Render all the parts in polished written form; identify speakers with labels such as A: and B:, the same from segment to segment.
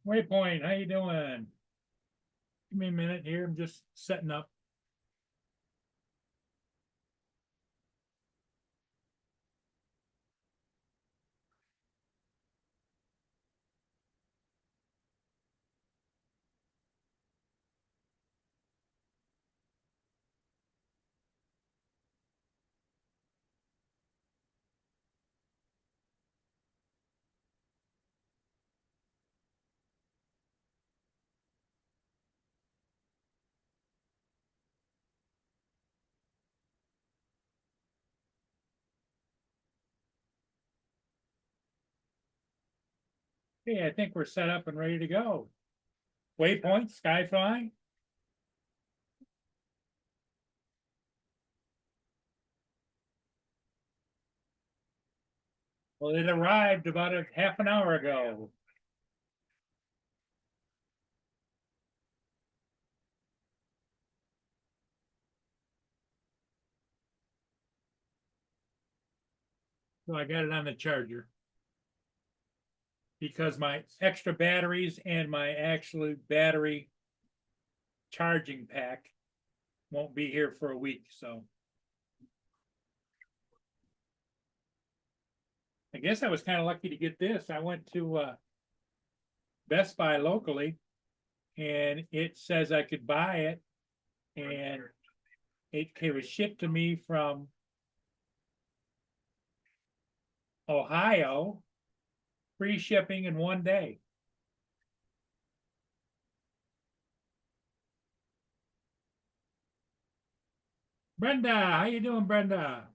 A: Waypoint, how you doing? Give me a minute here. I'm just setting up. Hey, I think we're set up and ready to go. Waypoint, Skyfly. Well, it arrived about a half an hour ago. So I got it on the charger. Because my extra batteries and my actual battery charging pack won't be here for a week, so. I guess I was kind of lucky to get this. I went to Best Buy locally and it says I could buy it and it was shipped to me from Ohio, free shipping in 1 day. Brenda, how you doing, Brenda?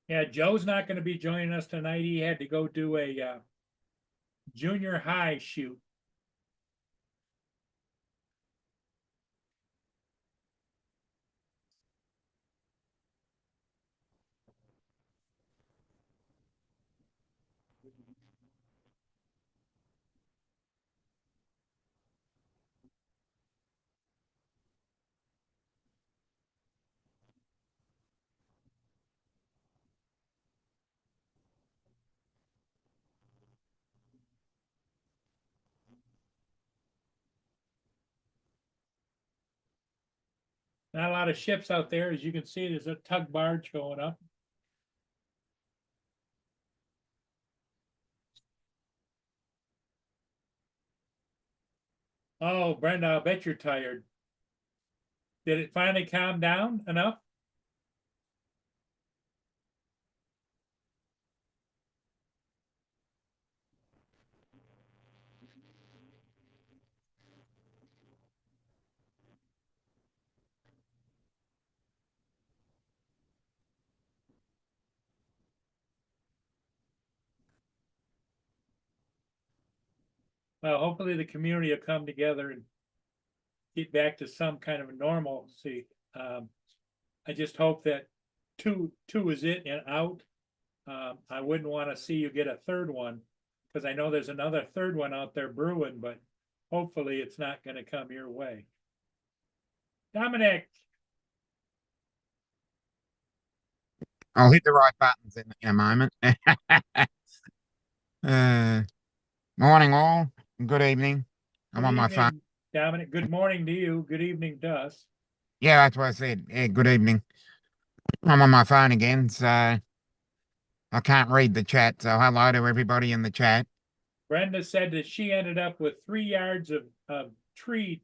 A: Yeah, Joe's not going to be joining us tonight. He had to go do a junior high shoot. Not a lot of ships out there. As you can see, there's a tug barge going up. Oh, Brenda, I bet you're tired. Did it finally calm down enough? Well, hopefully the community will come together and get back to some kind of normalcy. I just hope that two is it and out. I wouldn't want to see you get a third one because I know there's another third one out there brewing, but hopefully it's not going to come your way. Dominic,
B: I'll hit the right buttons in a moment. Morning, all. Good evening. I'm
A: good
B: on my phone.
A: evening. Dominic, good morning to you. Good evening to us.
B: Yeah, that's what I said. Yeah, good evening. I'm on my phone again, so I can't read the chat. So hello to everybody in the chat.
A: Brenda said that she ended up with 3 yards of tree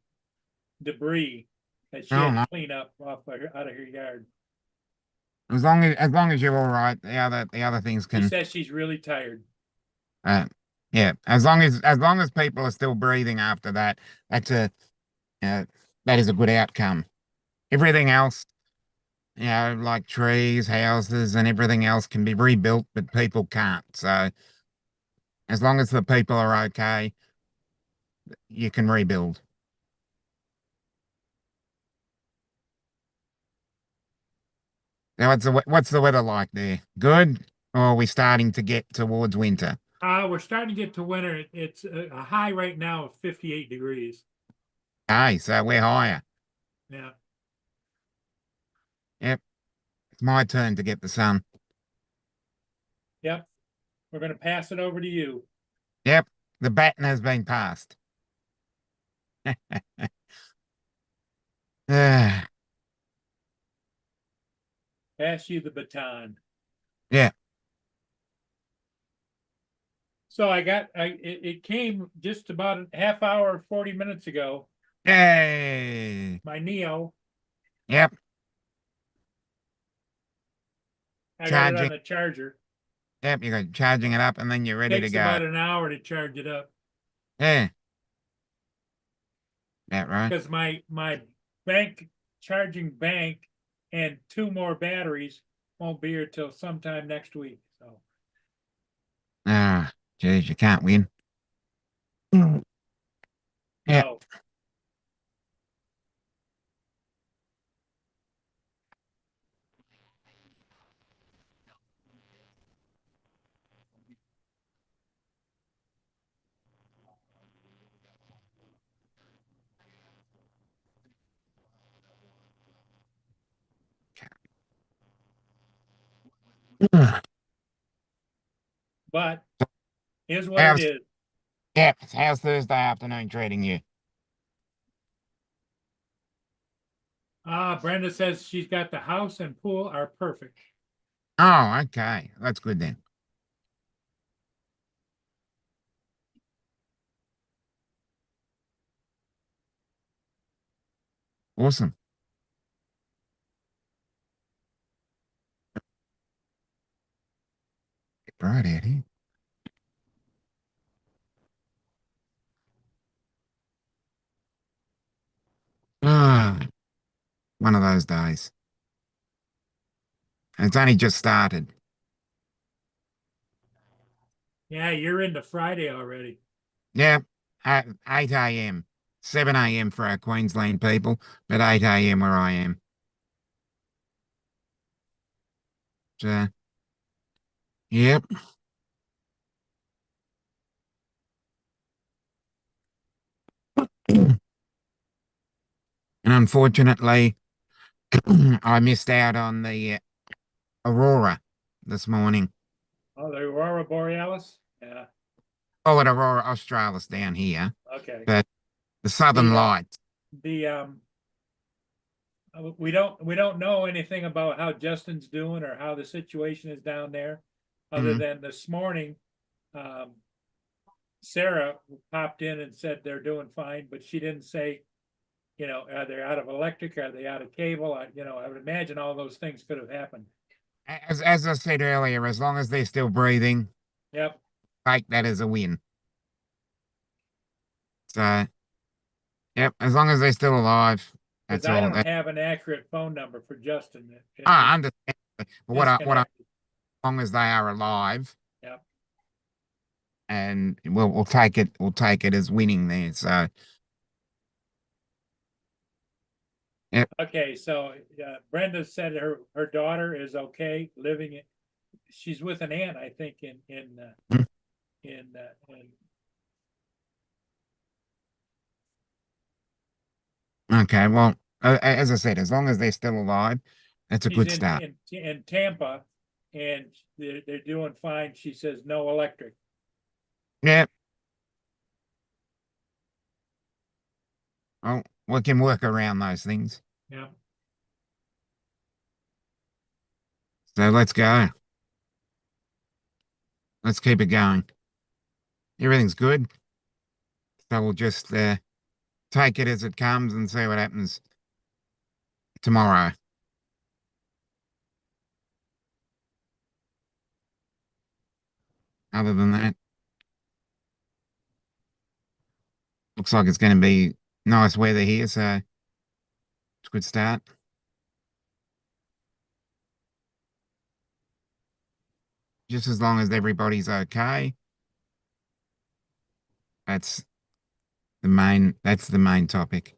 A: debris that she
B: Oh,
A: had to
B: no.
A: clean up off of out of her yard.
B: As long as you're all right, the other things
A: She
B: can.
A: says she's really tired.
B: Uh, yeah, as long as people are still breathing after that, that's a uh, that is a good outcome. Everything else, like trees, houses, and everything else can be rebuilt, but people can't. So as long as the people are okay, you can rebuild. Now, what's the weather like there? Good, or are we starting to get towards winter?
A: We're starting to get to winter. It's a high right now of 58 degrees.
B: Hey, so we're higher.
A: Yeah.
B: Yep. It's my turn to get the sun.
A: Yep. We're gonna pass it over to you.
B: Yep. The baton has been passed. Ah,
A: Pass you the baton.
B: yeah.
A: So it came just about a half hour, 40 minutes ago.
B: Yay.
A: My Neo,
B: Yep.
A: I got it on
B: Charging.
A: the charger.
B: Yep. You got charging it up and then you're ready to
A: Takes
B: go.
A: about an hour to charge it up
B: Yeah. That right.
A: because my bank charging bank and two more batteries won't be here till sometime next week. So
B: Ah, geez, you can't win. Mm. Yep.
A: no.
B: Mm.
A: But here's what it
B: How's,
A: is.
B: yep. How's Thursday afternoon treating you?
A: Brenda says she's got the house and pool are perfect.
B: Oh, okay. That's good then. Awesome. Right, Eddie. Ah, one of those days. It's only just started.
A: Yeah, you're into Friday already.
B: Yep. At 8 a.m. 7 a.m. for our Queensland people, but 8 a.m. where I am. So, yep. And unfortunately, I missed out on the Aurora this morning.
A: Oh, the Aurora Borealis? Yeah,
B: Oh, at Aurora Australis down here,
A: okay.
B: but the Southern
A: The
B: Lights.
A: the we don't know anything about how Justin's doing or how the situation is down there, other
B: Mm,
A: than this morning, um, Sarah popped in and said they're doing fine, but she didn't say, are they out of electric? Are they out of cable? I would imagine all those things could have happened.
B: as I said earlier, as long as they're still breathing,
A: Yep,
B: take that as a win. So, yep, as long as they're still alive,
A: because
B: that's
A: I
B: all.
A: don't have an accurate phone number for Justin.
B: I
A: He's
B: understand. But as
A: disconnected.
B: long as they are alive,
A: Yep.
B: and we'll take it as winning there. So, yep.
A: Okay, so Brenda said her daughter is okay, living it. She's with an aunt, I think, in
B: Okay, well, as I said, as long as they're still alive, that's a
A: she's
B: good start.
A: in Tampa, and they're doing fine. She says no electric.
B: Yep. Well, we can work around those things.
A: Yeah.
B: So let's go. Let's keep it going. Everything's good. So we'll just take it as it comes and see what happens tomorrow. Other than that, looks like it's going to be nice weather here, so it's a good start. Just as long as everybody's okay. That's that's the main topic.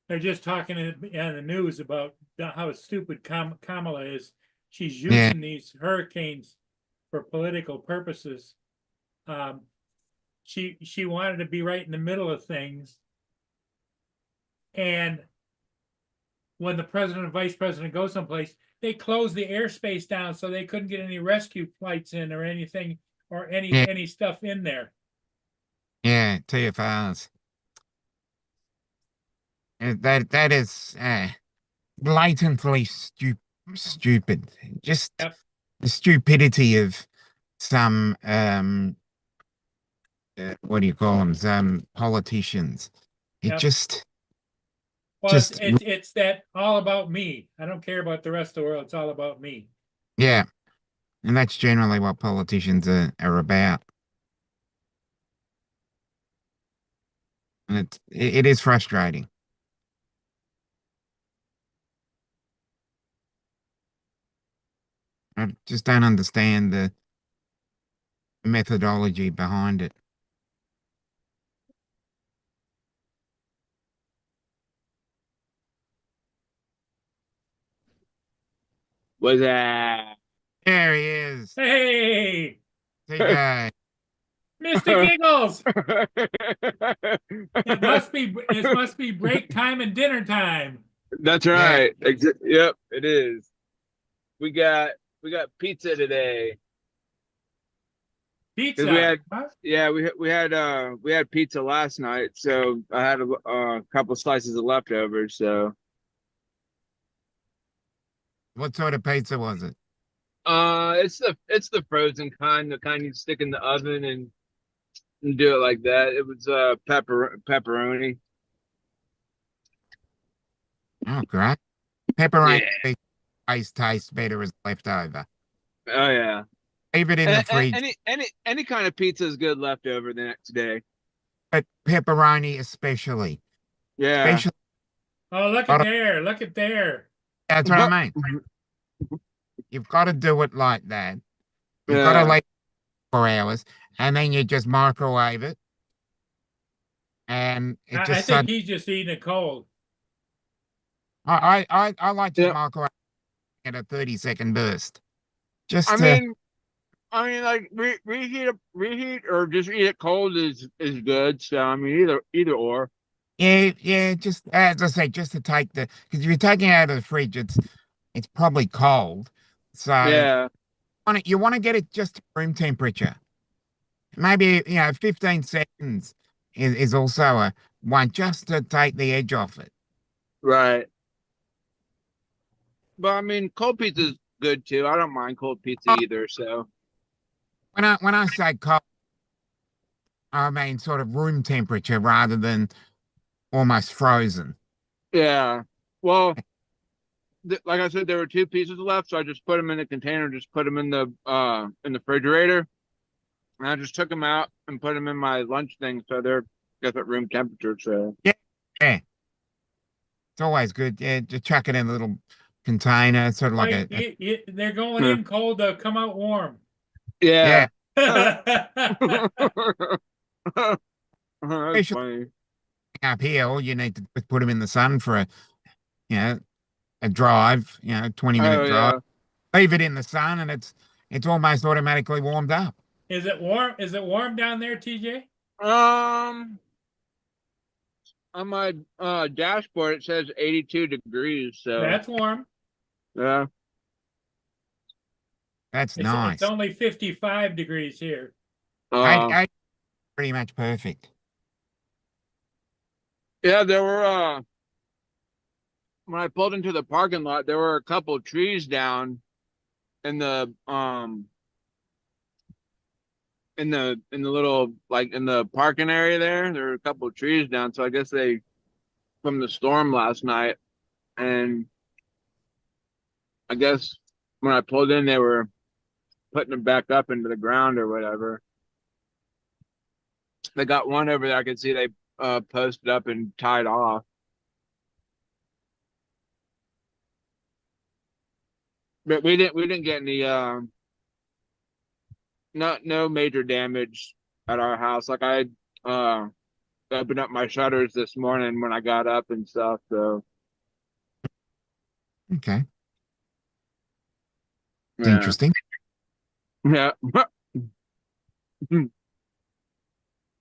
A: they're just talking on the news about how stupid Kamala is. She's
B: Yeah,
A: using these hurricanes for political purposes. Um, she wanted to be right in the middle of things, and when the president and vice president go someplace, they close the airspace down so they couldn't get any rescue flights in or anything or
B: yeah,
A: any stuff in there.
B: yeah, TFRs. That is blatantly stupid. Just
A: Yep.
B: the stupidity of some what do you call them? Some politicians. It
A: Yep. Well,
B: just
A: it's that all about me. I don't care about the rest of the world. It's all about me.
B: yeah, and that's generally what politicians are about. And it is frustrating. I just don't understand the methodology behind it.
C: Was that?
B: There he is.
A: Hey,
B: TJ.
A: Mr. Giggles. It must be break time and dinner time.
C: That's
B: Yeah.
C: right. Yep, it is. We got we got pizza today.
A: Pizza.
C: We had
A: Huh?
C: yeah we had pizza last night, so I had a couple slices of leftovers. So
B: What sort of pizza was it?
C: it's the frozen kind, the kind you stick in the oven and do it like that. It was pepperoni.
B: Oh, great.
C: Yeah.
B: Pepperoni always tastes better as leftover.
C: Oh yeah.
B: Leave it in the fridge,
C: Any kind of pizza is good leftover the next day.
B: but pepperoni especially.
C: Yeah.
B: Especially,
A: Oh, look at there. Look at there.
B: that's what I mean. You've got to do it like that. You've got to
C: Yeah.
B: let it 4 hours, and then you just microwave it, and it
A: I
B: just
A: think
B: suddenly.
A: he's just eating it cold.
B: I like to
C: Yeah.
B: microwave at a 30-second burst. Just
C: I
B: to,
C: mean, like reheat or just eat it cold is good. So I mean, either or.
B: yeah, just as I say, just to take because if you're taking it out of the fridge, it's probably cold. So
C: Yeah.
B: you want to get it just to room temperature. Maybe 15 seconds is also a one just to take the edge off it.
C: Right. But I mean, cold pizza's good too. I don't mind cold pizza
B: Oh,
C: either. So
B: when I say cold, I mean sort of room temperature rather than almost frozen.
C: yeah. Well, like I said, there were two pieces left, so I just put them in the container, just put them in the refrigerator, and I just took them out and put them in my lunch thing, so they're I guess at room temperature. So
B: Yeah, yeah, it's always good. Yeah, just chuck it in a little container, sort of like
A: Wait, they're going
C: yeah.
A: in cold to come out warm.
C: Yeah.
B: yeah,
C: That's
B: especially
C: funny.
B: up here. All you need to put them in the sun for you know, a drive, 20-minute
C: Oh
B: drive.
C: yeah.
B: Leave it in the sun, and it's almost automatically warmed up.
A: Is it warm? Is it warm down there, TJ?
C: Um, on my dashboard it says 82 degrees. So
A: That's warm.
C: yeah.
B: That's
A: It's
B: nice.
A: only 55 degrees here.
C: Uh,
B: I pretty much perfect.
C: yeah. There were when I pulled into the parking lot, there were a couple trees down in the in the little like in the parking area there. There were a couple of trees down, so I guess they from the storm last night, and I guess when I pulled in, they were putting them back up into the ground or whatever. They got one over there. I could see they posted up and tied off. But we didn't get any no major damage at our house. Like I open up my shutters this morning when I got up and stuff. So
B: Okay. It's
C: yeah,
B: interesting.
C: yeah.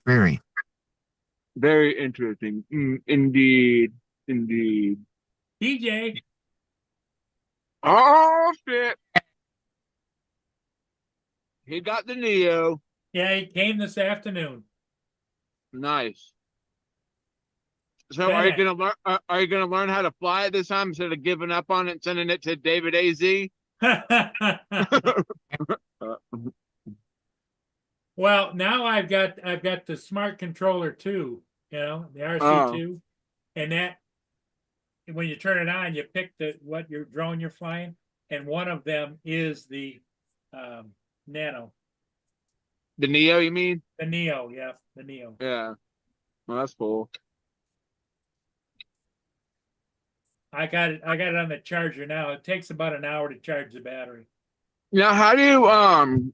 B: Very.
C: Very interesting. Indeed, indeed.
A: DJ,
C: Oh shit! He got the Neo.
A: yeah, he came this afternoon.
C: Nice. So
A: Been
C: are you
A: it.
C: gonna learn? Are you gonna learn how to fly it this time instead of giving up on it and sending it to David Az?
A: Well, now I've got the smart controller too, you know, the RC2. And that when you turn it on, you pick what your drone you're flying, and one of them is the Nano,
C: The Neo, you mean?
A: the Neo, yeah, the Neo.
C: Yeah. Well, that's cool.
A: I got it on the charger now. It takes about an hour to charge the battery.
C: Now, how do you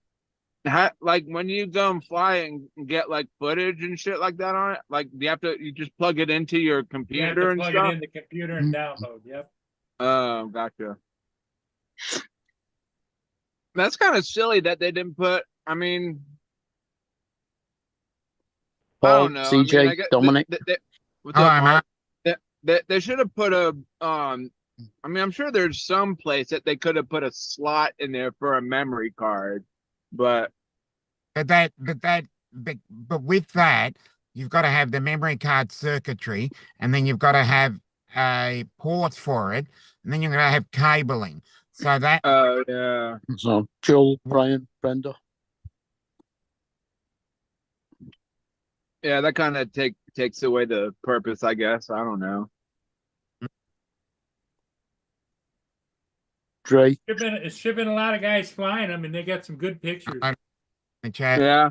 C: like when you go and fly and get like footage and shit like that on it? Like, do you just plug it into your
A: You have
C: computer
A: to
C: and
A: plug
C: stuff?
A: it in the computer and download. Yep.
C: Oh, gotcha. That's kind of silly that they didn't put. I mean, I
D: Paul,
C: don't know.
D: CJ,
C: I mean, I get
D: Dominic.
C: what's
B: Oh,
C: up,
B: I'm
C: Mark?
B: out.
C: They should have put a I mean, I'm sure there's some place that they could have put a slot in there for a memory card, but
B: But with that, you've got to have the memory card circuitry, and then you've got to have a port for it, and then you're going to have cabling. So that
C: yeah,
D: So, Joel, Brian, Brenda.
C: yeah, that kind of takes away the purpose, I guess. I don't know.
D: Dre.
A: It's shipping a lot of guys flying them, and they got some good pictures.
B: in the chat.
C: Yeah.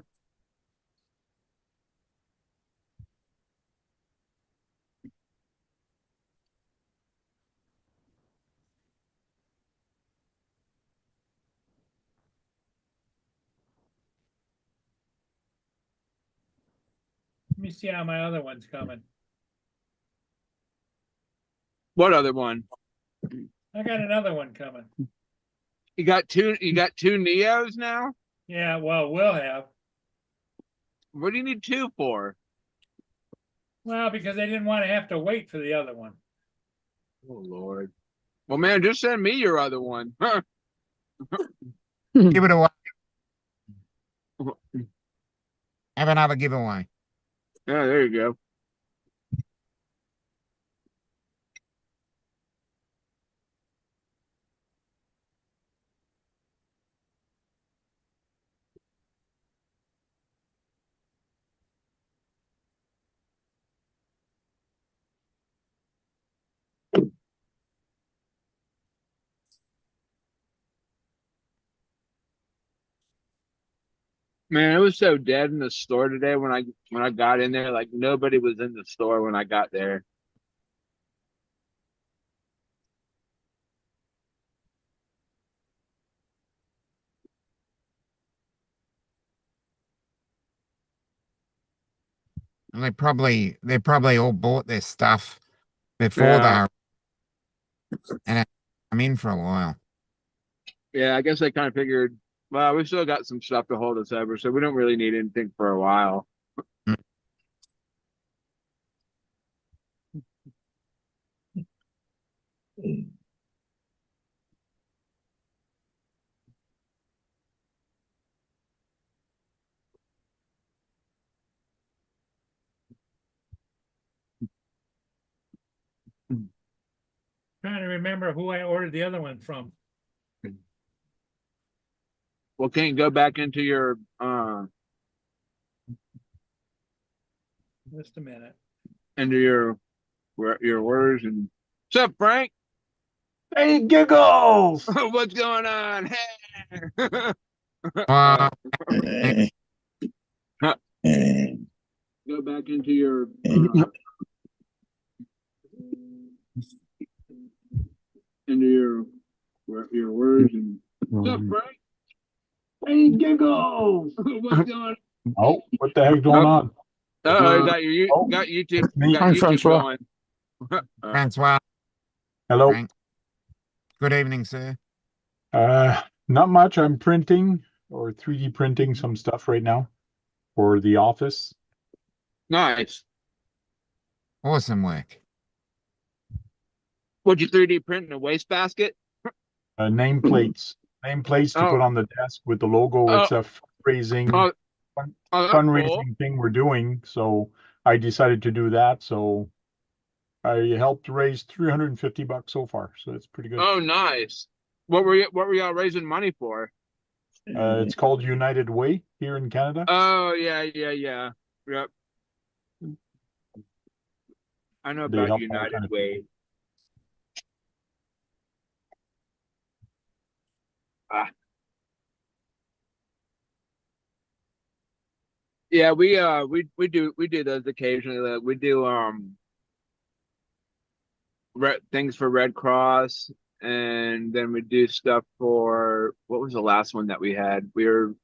A: Let me see how my other one's coming.
C: What other one?
A: I got another one coming.
C: You got two Neos now?
A: Yeah, well, we'll have.
C: What do you need two for?
A: Well, because they didn't want to have to wait for the other one.
C: Oh Lord. Well, man, just send me your other one.
B: Give it away. Have another giveaway.
C: Yeah, there you go. Man, it was so dead in the store today when I got in there. Like nobody was in the store when I got there.
B: And they probably all bought their stuff before
C: Yeah.
B: and I'm in for a while.
C: Yeah, I guess they kind of figured, well, we still got some stuff to hold us over, so we don't really need anything for a while.
A: Trying to remember who I ordered the other one from.
C: Well, can you go back into your
A: Just a minute.
C: your orders and what's up, Frank?
E: Hey, Giggles!
C: What's going on? Hey.
B: Well,
C: Go back into your your words and what's up, Frank?
E: Hey, Giggles!
C: What's going on?
E: Oh, what the heck's going on?
C: Oh, got your
E: Oh,
C: got YouTube
E: that's me.
C: got
D: Hi,
C: YouTube
D: Francois.
C: going.
B: Francois,
E: Hello.
B: Frank, good evening, sir.
E: Not much. I'm printing or 3D printing some stuff right now for the office.
C: Nice.
B: Awesome work.
C: Would you 3D print in a wastebasket?
E: Nameplates to
C: Oh,
E: put on the desk with the logo.
C: oh,
E: It's a fundraising
C: oh,
E: fun-
C: oh, that's cool.
E: fundraising thing we're doing. So I decided to do that. So I helped raise $350 so far. So that's pretty good.
C: Oh, nice. What were y'all raising money for?
E: It's called United Way here in Canada.
C: Oh, yeah. Yep. I know
E: They
C: about
E: help all
C: United
E: kind of
C: Way.
E: people.
C: Ah. Yeah, we do those occasionally. We do things for Red Cross, and then we do stuff for what was the last one that we had? We were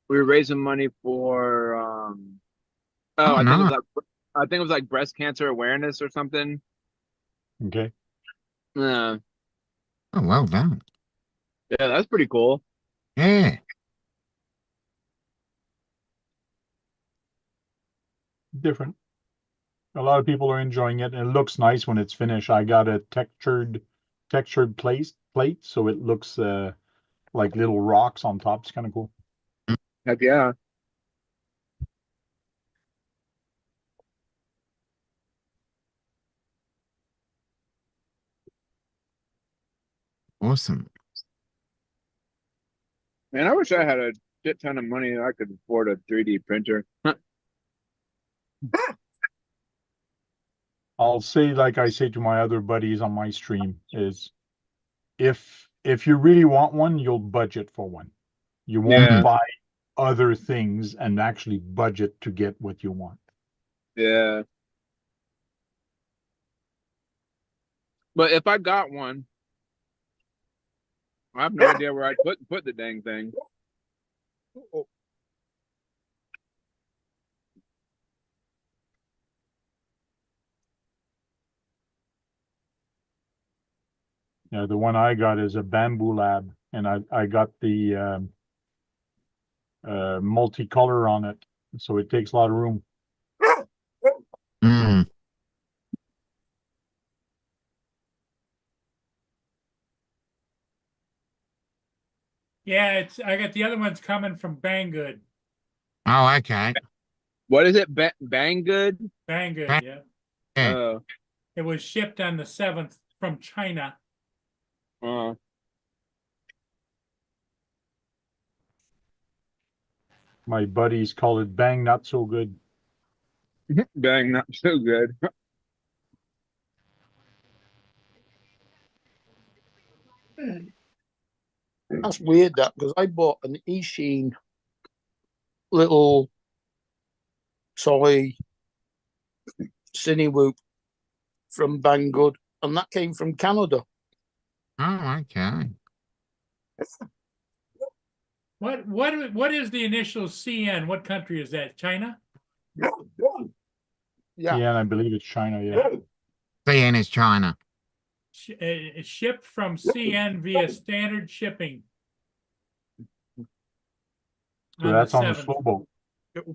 C: raising money for
B: Oh, no.
C: I think it was like breast cancer awareness or something.
E: Okay.
C: Yeah,
B: Oh, well done.
C: yeah, that's pretty cool.
B: Yeah.
E: Different. A lot of people are enjoying it, and it looks nice when it's finished. I got a textured plate, so it looks like little rocks on top. It's kind of cool.
C: Heck yeah.
B: Awesome.
C: Man, I wish I had a shit ton of money and I could afford a 3D printer.
E: I'll say, like I say to my other buddies on my stream, is if you really want one, you'll budget for one. You won't
C: Yeah,
B: Mm,
E: buy other things and actually budget to get what you want.
C: yeah. But if I got one, I have no idea where I'd put the dang thing.
E: Yeah, the one I got is a Bamboo Lab, and I got the multicolor on it, so it takes a lot of room.
B: mm.
A: Yeah, I got the other ones coming from Banggood.
B: Oh, okay.
C: What is it? Banggood?
A: Banggood, yeah.
B: Yeah.
A: It was shipped on the 7th from China.
C: Uh,
E: My buddies call it Bang Not So Good.
C: Bang, not so good.
D: That's weird, that, because I bought an Eachine little toy Cinewoop from Banggood, and that came from Canada.
B: Oh, okay.
A: What is the initial CN? What country is that? China?
D: Yeah.
E: Yeah, and I believe it's China. Yeah,
B: CN is China.
A: It's shipped from CN via standard shipping.
E: so that's on the
A: 7th.
E: slow boat.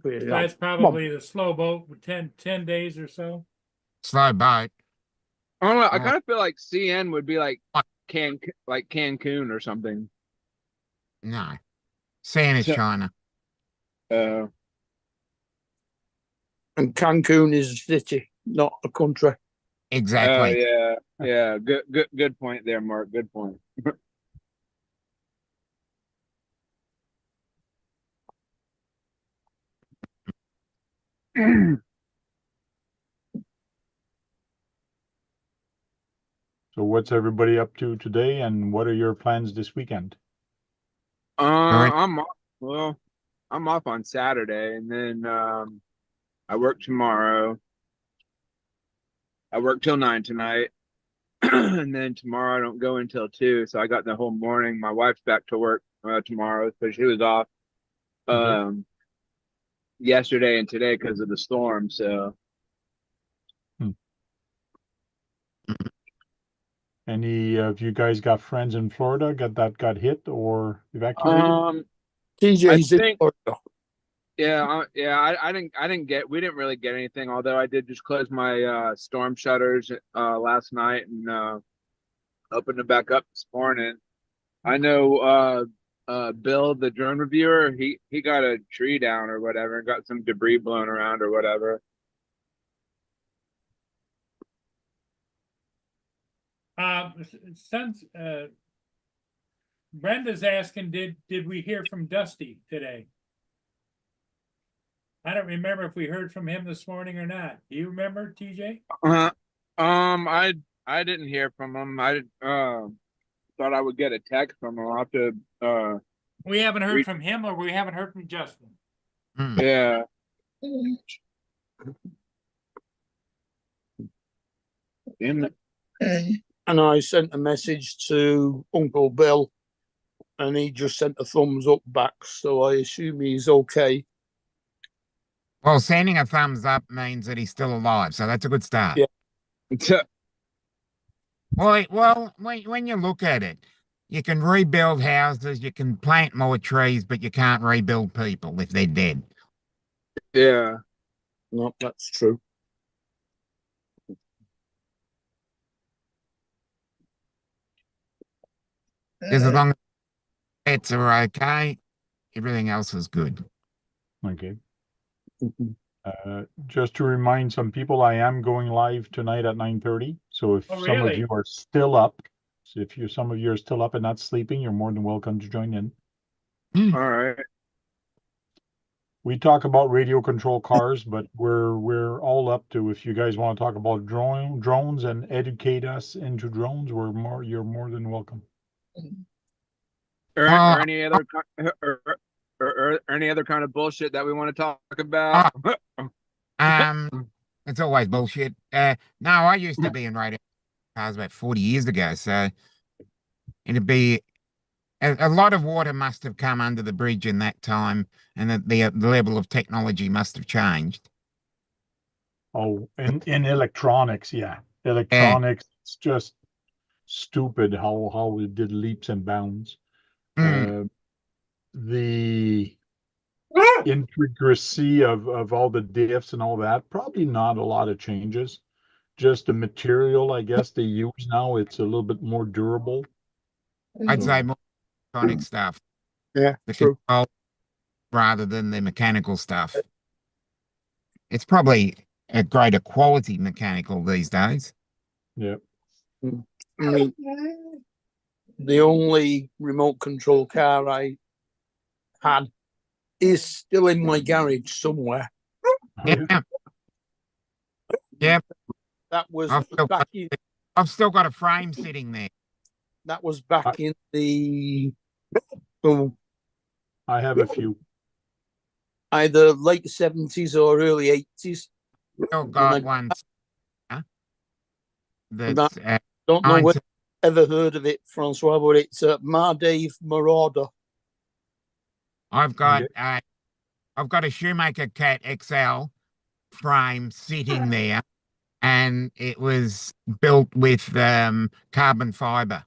A: That's probably the slow boat with 10 days or so.
B: Slow boat.
C: I don't know. I
B: Oh.
C: kind of feel like CN would be like
B: What?
C: Cancun or something.
B: No. CN is
C: So-
B: China.
C: Uh,
D: And Cancun is a city, not a country.
B: Exactly.
C: yeah. Good point there, Mark. Good point.
E: So what's everybody up to today, and what are your plans this weekend?
B: Alright.
C: I'm off. Well, I'm off on Saturday, and then I work tomorrow. I work till 9 tonight, and then tomorrow I don't go until 2. So I got the whole morning. My wife's back to work tomorrow, so she was off.
E: Okay.
C: yesterday and today because of the storm. So
E: Any of you guys got friends in Florida got hit or evacuated?
D: TJ's in
C: think-
D: Florida.
C: we didn't really get anything, although I did just close my storm shutters last night and opened them back up this morning. I know Bill, the drone reviewer, he got a tree down or whatever and got some debris blown around or whatever.
A: Since Brenda's asking, did we hear from Dusty today? I don't remember if we heard from him this morning or not. Do you remember, TJ?
C: I didn't hear from him. I thought I would get a text from him. I'll have to
A: We haven't heard
C: Read-
A: from him, or we haven't heard from Justin.
B: Hmm.
C: yeah. Damn it.
D: And I sent a message to Uncle Bill, and he just sent a thumbs up back. So I assume he's okay.
B: Well, sending a thumbs up means that he's still alive, so that's a good start.
D: Yeah.
B: Well, when you look at it, you can rebuild houses, you can plant more trees, but you can't rebuild people if they're dead.
C: Yeah.
D: No, that's true.
B: Because as long as pets are okay, everything else is good.
E: Okay.
D: Mhm.
E: Just to remind some people, I am going live tonight at 9:30. So if
A: Oh,
E: some of
A: really?
E: you are still up, so if some of you are still up and not sleeping, you're more than welcome to join in.
C: All right.
E: We talk about radio control cars, but we're all up to, if you guys want to talk about drones and educate us into drones, you're more than welcome.
C: Or any other or any other kind of bullshit that we want to talk about.
B: It's always bullshit. No, I used to be in radio cars about 40 years ago, so it'd be a lot of water must have come under the bridge in that time, and the level of technology must have changed.
E: Oh, in electronics, yeah. Electronics, it's just stupid how it did leaps and bounds. The intricacy of all the diffs and all that, probably not a lot of changes. Just the material, I guess they use now, it's a little bit more durable.
B: I'd say more electronic stuff,
D: Yeah,
B: the
D: true.
B: control rather than the mechanical stuff. It's probably a greater quality mechanical these days.
E: Yeah.
D: I mean, the only remote control car I had is still in my garage somewhere.
B: Yeah, yeah.
D: That was
B: I've still
D: back
B: got,
D: in
B: I've still got a frame sitting there.
D: that was back in the oh,
E: I have a few.
D: either late 70s or early 80s.
B: Still got one. That's
D: Don't know
B: 19
D: whether you ever heard of it, Francois, but it's Mardave Marauder.
B: I've got a Shoemaker Cat XL frame sitting there, and it was built with carbon fiber.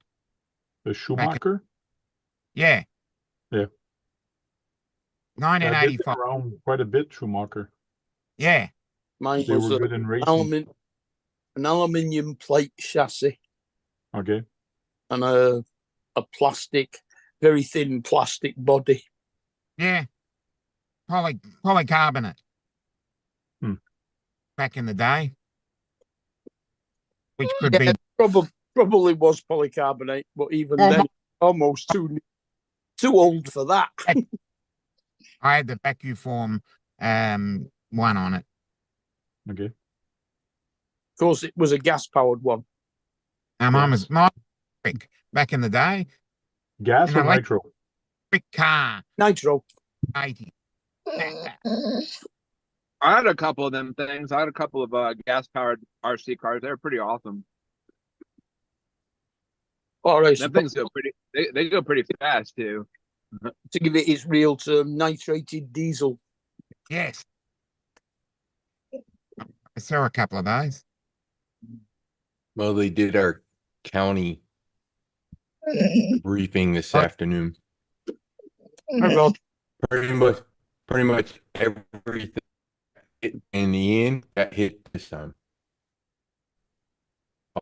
E: The Schumacher.
B: Yeah.
E: Yeah. They've been
B: 1985.
E: around quite a bit, Schumacher.
B: Yeah.
D: Mine
E: They
D: was
E: were good in racing.
D: an aluminium plate chassis
E: Okay.
D: and a plastic, very thin plastic body.
B: Yeah. Polycarbonate. Back in the day. Which could
D: Yeah,
B: be
D: probably was polycarbonate, but even then, almost too old for that.
B: I had the vacuum form one on it.
E: Okay.
D: Of course, it was a gas-powered one.
B: Mine was quick back in the day.
E: Gas
B: And
E: or
B: I like-
E: nitro?
B: Quick car.
D: Nitro.
B: 80.
C: I had a couple of them things. I had a couple of gas powered RC cars. They're pretty awesome.
D: Or I
C: Them
D: suppose,
C: things go pretty. They go pretty fast too.
D: to give it its real term, nitrated diesel.
B: Yes. I saw a couple of those.
F: Well, they did our county briefing this
B: Oh.
F: afternoon.
D: Hi, Rod.
F: Pretty much everything in the end got hit this time.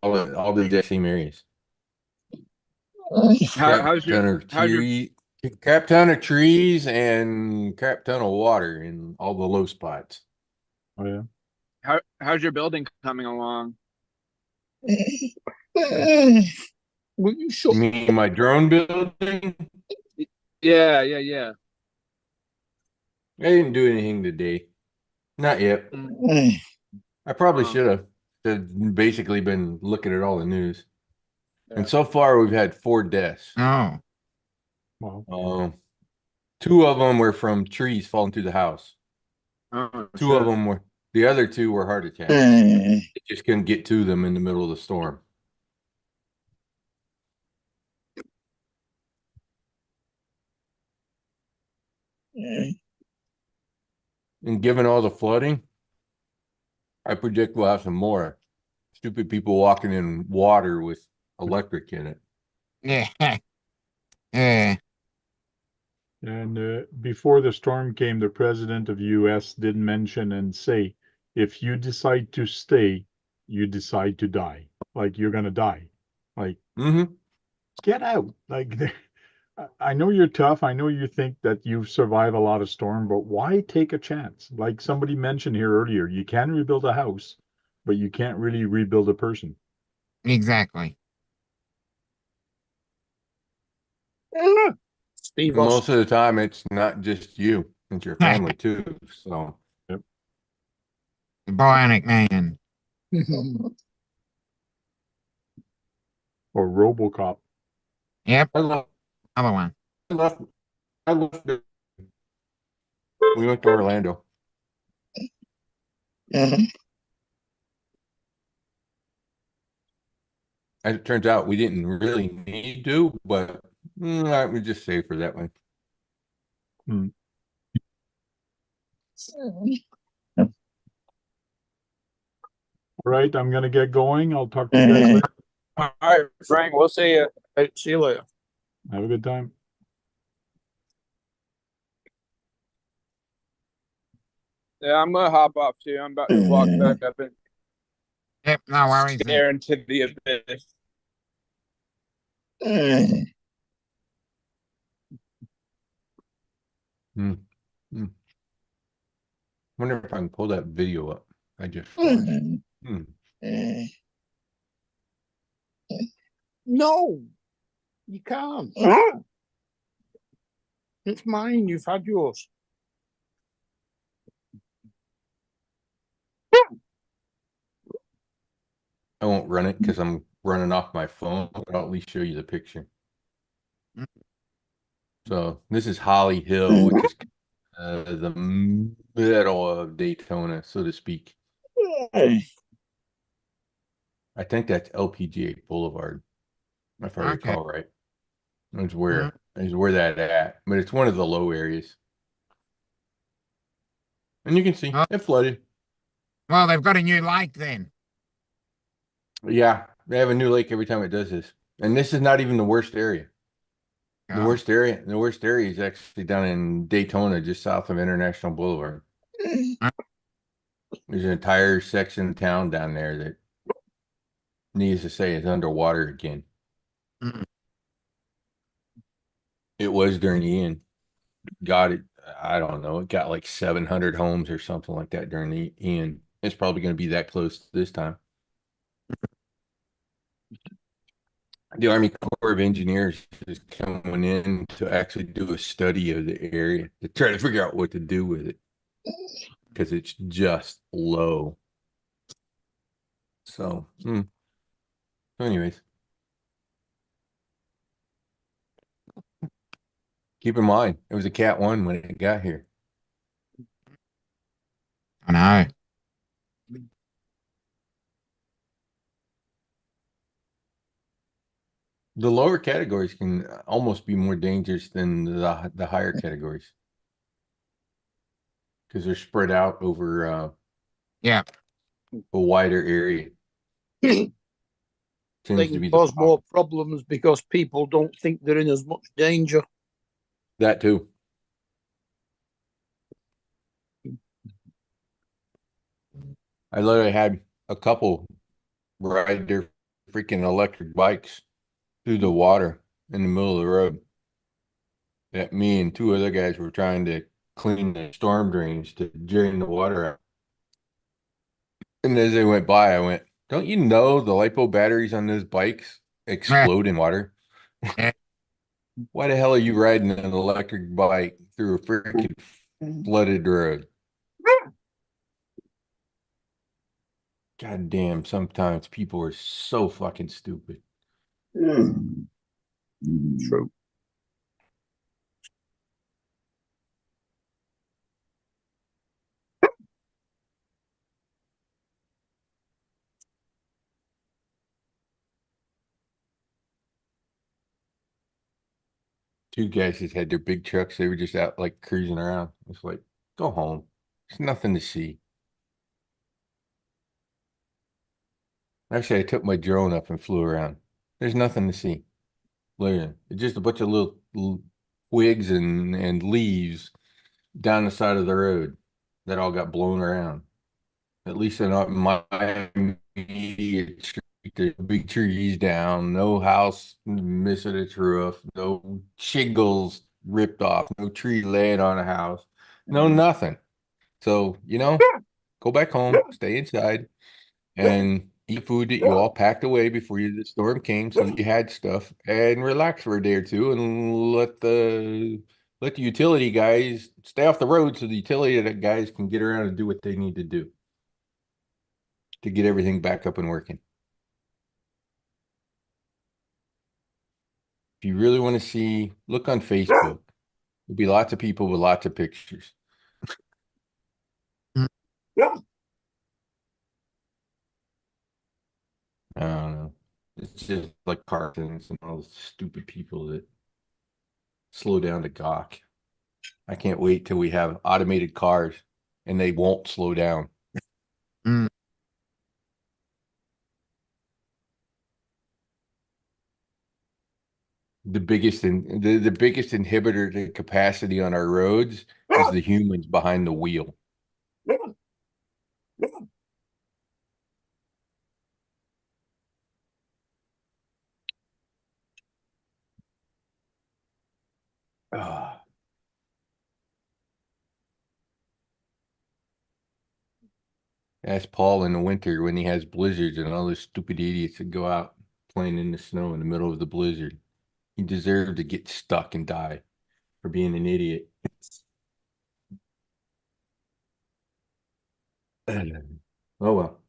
F: All the same areas.
C: How's your
F: Crap ton of trees and crap ton of water in all the low spots.
E: Oh yeah.
C: how's your building coming along?
D: Will you shut
F: You mean my drone building?
C: Yeah.
F: I didn't do anything today. Not yet. I probably
C: Oh.
F: should have. Basically been looking at all the news.
C: Yeah.
F: And so far we've had 4 deaths.
B: Oh,
E: Well,
F: 2 of them were from trees falling through the house.
C: Oh,
F: 2 of them were, the other 2 were heart attacks. They just couldn't get to them in the middle of the storm. And given all the flooding, I predict we'll have some more stupid people walking in water with electric in it.
B: yeah. Yeah.
E: and before the storm came, the president of US did mention and say, if you decide to stay, you decide to die. Like you're gonna die. Like
F: Mm-hmm.
E: get out. Like I know you're tough. I know you think that you've survived a lot of storm, but why take a chance? Like somebody mentioned here earlier, you can rebuild a house, but you can't really rebuild a person.
B: Exactly.
D: Steve
F: Most of the time, it's not just you; it's your family too. So
B: The Bionic Man.
E: Or RoboCop.
B: Yep.
F: I left.
B: Other one.
F: I left. I left. We went to Orlando. As it turns out, we didn't really need to, but I would just safer that way.
E: All right, I'm gonna get going. I'll talk to you guys later.
D: All right, Frank, we'll see you. See you later.
E: Have a good time.
C: Yeah, I'm gonna hop off too. I'm about to walk back up and
B: Yep. No worries.
C: stare into the abyss.
F: Wonder if I can pull that video up. I just watched.
D: No, you can't. It's mine. You've had yours.
F: I won't run it because I'm running off my phone, but I'll at least show you the picture. So this is Holly Hill, which is the middle of Daytona, so to speak. I think that's LPGA Boulevard, if I
B: Okay.
F: recall right. Is where that at, but it's one of the low areas. And you can see
B: Oh.
F: it flooded.
B: Well, they've got a new lake then.
F: Yeah, they have a new lake every time it does this. And this is not even the worst area. The
B: Oh.
F: worst area is actually down in Daytona, just south of International Boulevard. There's an entire section of town down there that, needless to say, is underwater again.
B: Mm.
F: It was during the end. Got it. I don't know. It got like 700 homes or something like that during the end. It's probably going to be that close this time. The Army Corps of Engineers is coming in to actually do a study of the area to try to figure out what to do with it because it's just low. So, anyways, keep in mind it was a Cat 1 when it got here.
B: I know.
F: The lower categories can almost be more dangerous than the higher categories. because they're spread out over
B: Yeah.
F: a wider area.
D: They
F: Seems to
D: can
F: be
D: cause
F: the
D: more problems because people don't think they're in as much danger.
F: that too. I literally had a couple ride their freaking electric bikes through the water in the middle of the road. That me and two other guys were trying to clean the storm drains to drain the water out. And as they went by, I went, "Don't you know the LiPo batteries on those bikes explode in water?
B: Yeah.
F: Why the hell are you riding an electric bike through a freaking flooded road?" God damn, sometimes people are so fucking stupid.
D: True.
F: Two guys just had their big trucks. They were just out like cruising around. It's like, go home. There's nothing to see. Actually, I took my drone up and flew around. There's nothing to see. Literally, it's just a bunch of little twigs and leaves down the side of the road that all got blown around. At least in my immediate street, there's big trees down, no house missing its roof, no shingles ripped off, no tree laying on a house, no nothing. So, go back home, stay inside, and eat food that you all packed away before the storm came, so you had stuff, and relax for a day or two, and let the utility guys stay off the road, so the utility guys can get around and do what they need to do to get everything back up and working. If you really want to see, look on Facebook. There'll be lots of people with lots of pictures. I don't know. It's just like Parsons and all those stupid people that slow down to gawk. I can't wait till we have automated cars and they won't slow down.
B: Mm.
F: The biggest the biggest inhibitor to capacity on our roads is the humans behind the wheel. Ah. Ask Paul in the winter when he has blizzards and all those stupid idiots that go out playing in the snow in the middle of the blizzard. He deserved to get stuck and die for being an idiot. Oh well.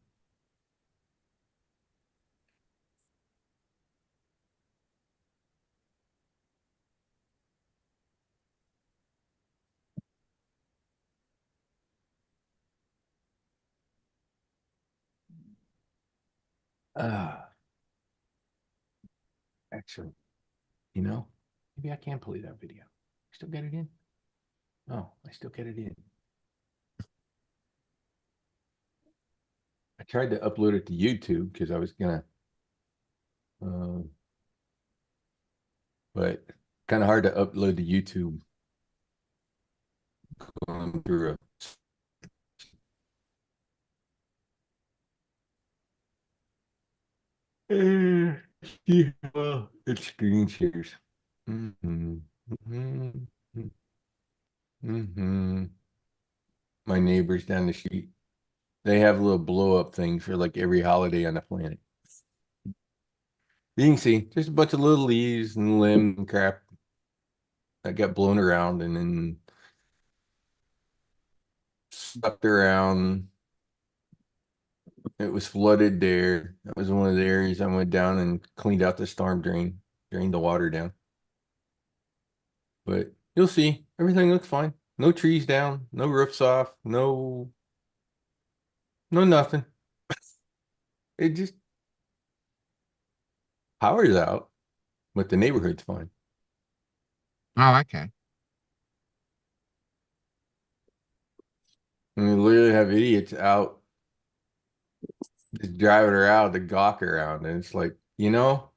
F: Ah, actually, maybe I can play that video. Still get it in? Oh, I still get it in. I tried to upload it to YouTube because I was gonna, but kind of hard to upload to YouTube going through yeah, well, it's screen shares. Mm-hmm. Mm-hmm. Mm-hmm. My neighbors down the street, they have little blow up things for like every holiday on the planet. You can see there's a bunch of little leaves and limb and crap that got blown around and then sucked around. It was flooded there. That was one of the areas I went down and cleaned out the storm drain, drained the water down. But you'll see, everything looks fine. No trees down, no roofs off, no nothing. It just power's out, but the neighborhood's fine.
B: Oh, okay.
F: And we literally have idiots out just driving around to gawk around. And it's like,
D: Well,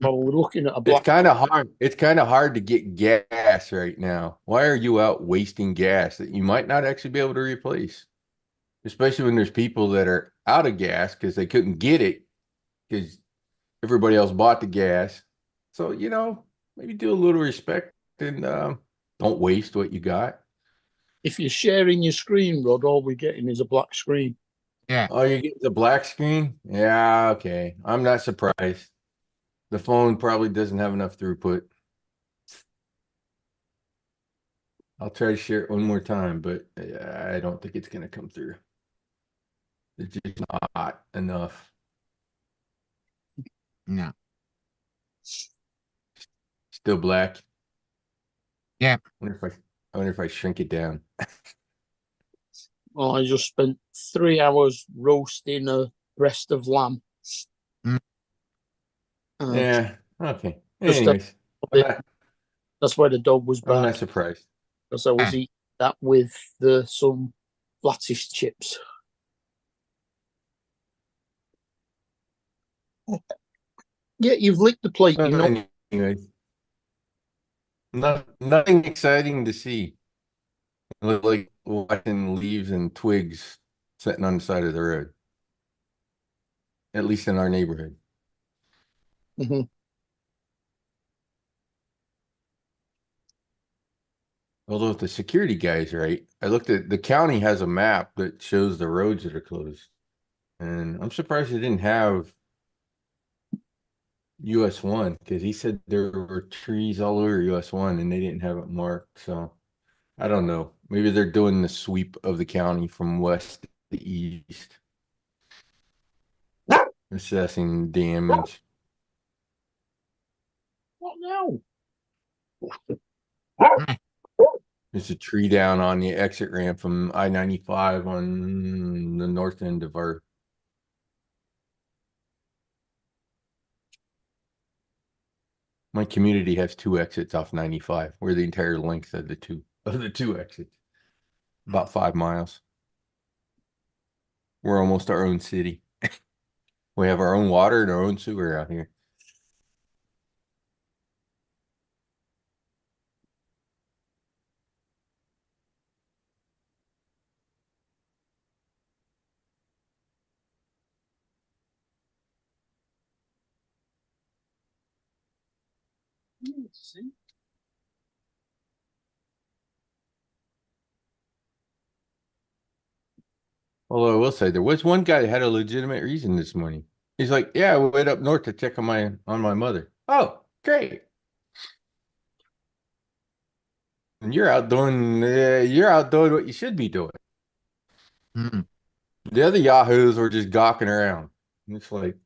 D: we're looking at a
F: it's
D: black.
F: kind of hard. It's kind of hard to get gas right now. Why are you out wasting gas that you might not actually be able to replace? Especially when there's people that are out of gas because they couldn't get it because everybody else bought the gas. So, maybe do a little respect and don't waste what you got.
D: If you're sharing your screen, Rod, all we're getting is a black screen.
B: Yeah.
F: Oh, you get the black screen? Yeah, okay. I'm not surprised. The phone probably doesn't have enough throughput. I'll try to share it one more time, but I don't think it's going to come through. It's just not enough.
B: No.
F: Still black.
B: Yeah.
F: I wonder if I shrink it down.
D: Well, I just spent 3 hours roasting a breast of lamb.
B: Mm.
F: Yeah. Okay.
D: Just
F: Anyways,
D: that's why the dog was
F: I'm not
D: back,
F: surprised.
D: because I was eating that with some flattish chips. Yeah, you've licked the plate, you know.
F: Anyways, nothing exciting to see. It looked like watching leaves and twigs sitting on the side of the road. At least in our neighborhood.
D: Mhm.
F: Although if the security guy's right, I looked at the county has a map that shows the roads that are closed. And I'm surprised they didn't have US 1 because he said there were trees all over US 1 and they didn't have it marked. So I don't know. Maybe they're doing the sweep of the county from west to east, assessing damage.
D: What now?
F: There's a tree down on the exit ramp from I-95 on the north end of our. My community has 2 exits off 95. We're the entire length of the two exits. About 5 miles. We're almost our own city. We have our own water and our own sewer out here. Although I will say there was one guy that had a legitimate reason this morning. He's like, "Yeah, we went up north to check on my mother." Oh, great! And you're out doing what you should be doing.
B: Mm.
F: The other yahoos were just gawking around. And it's like,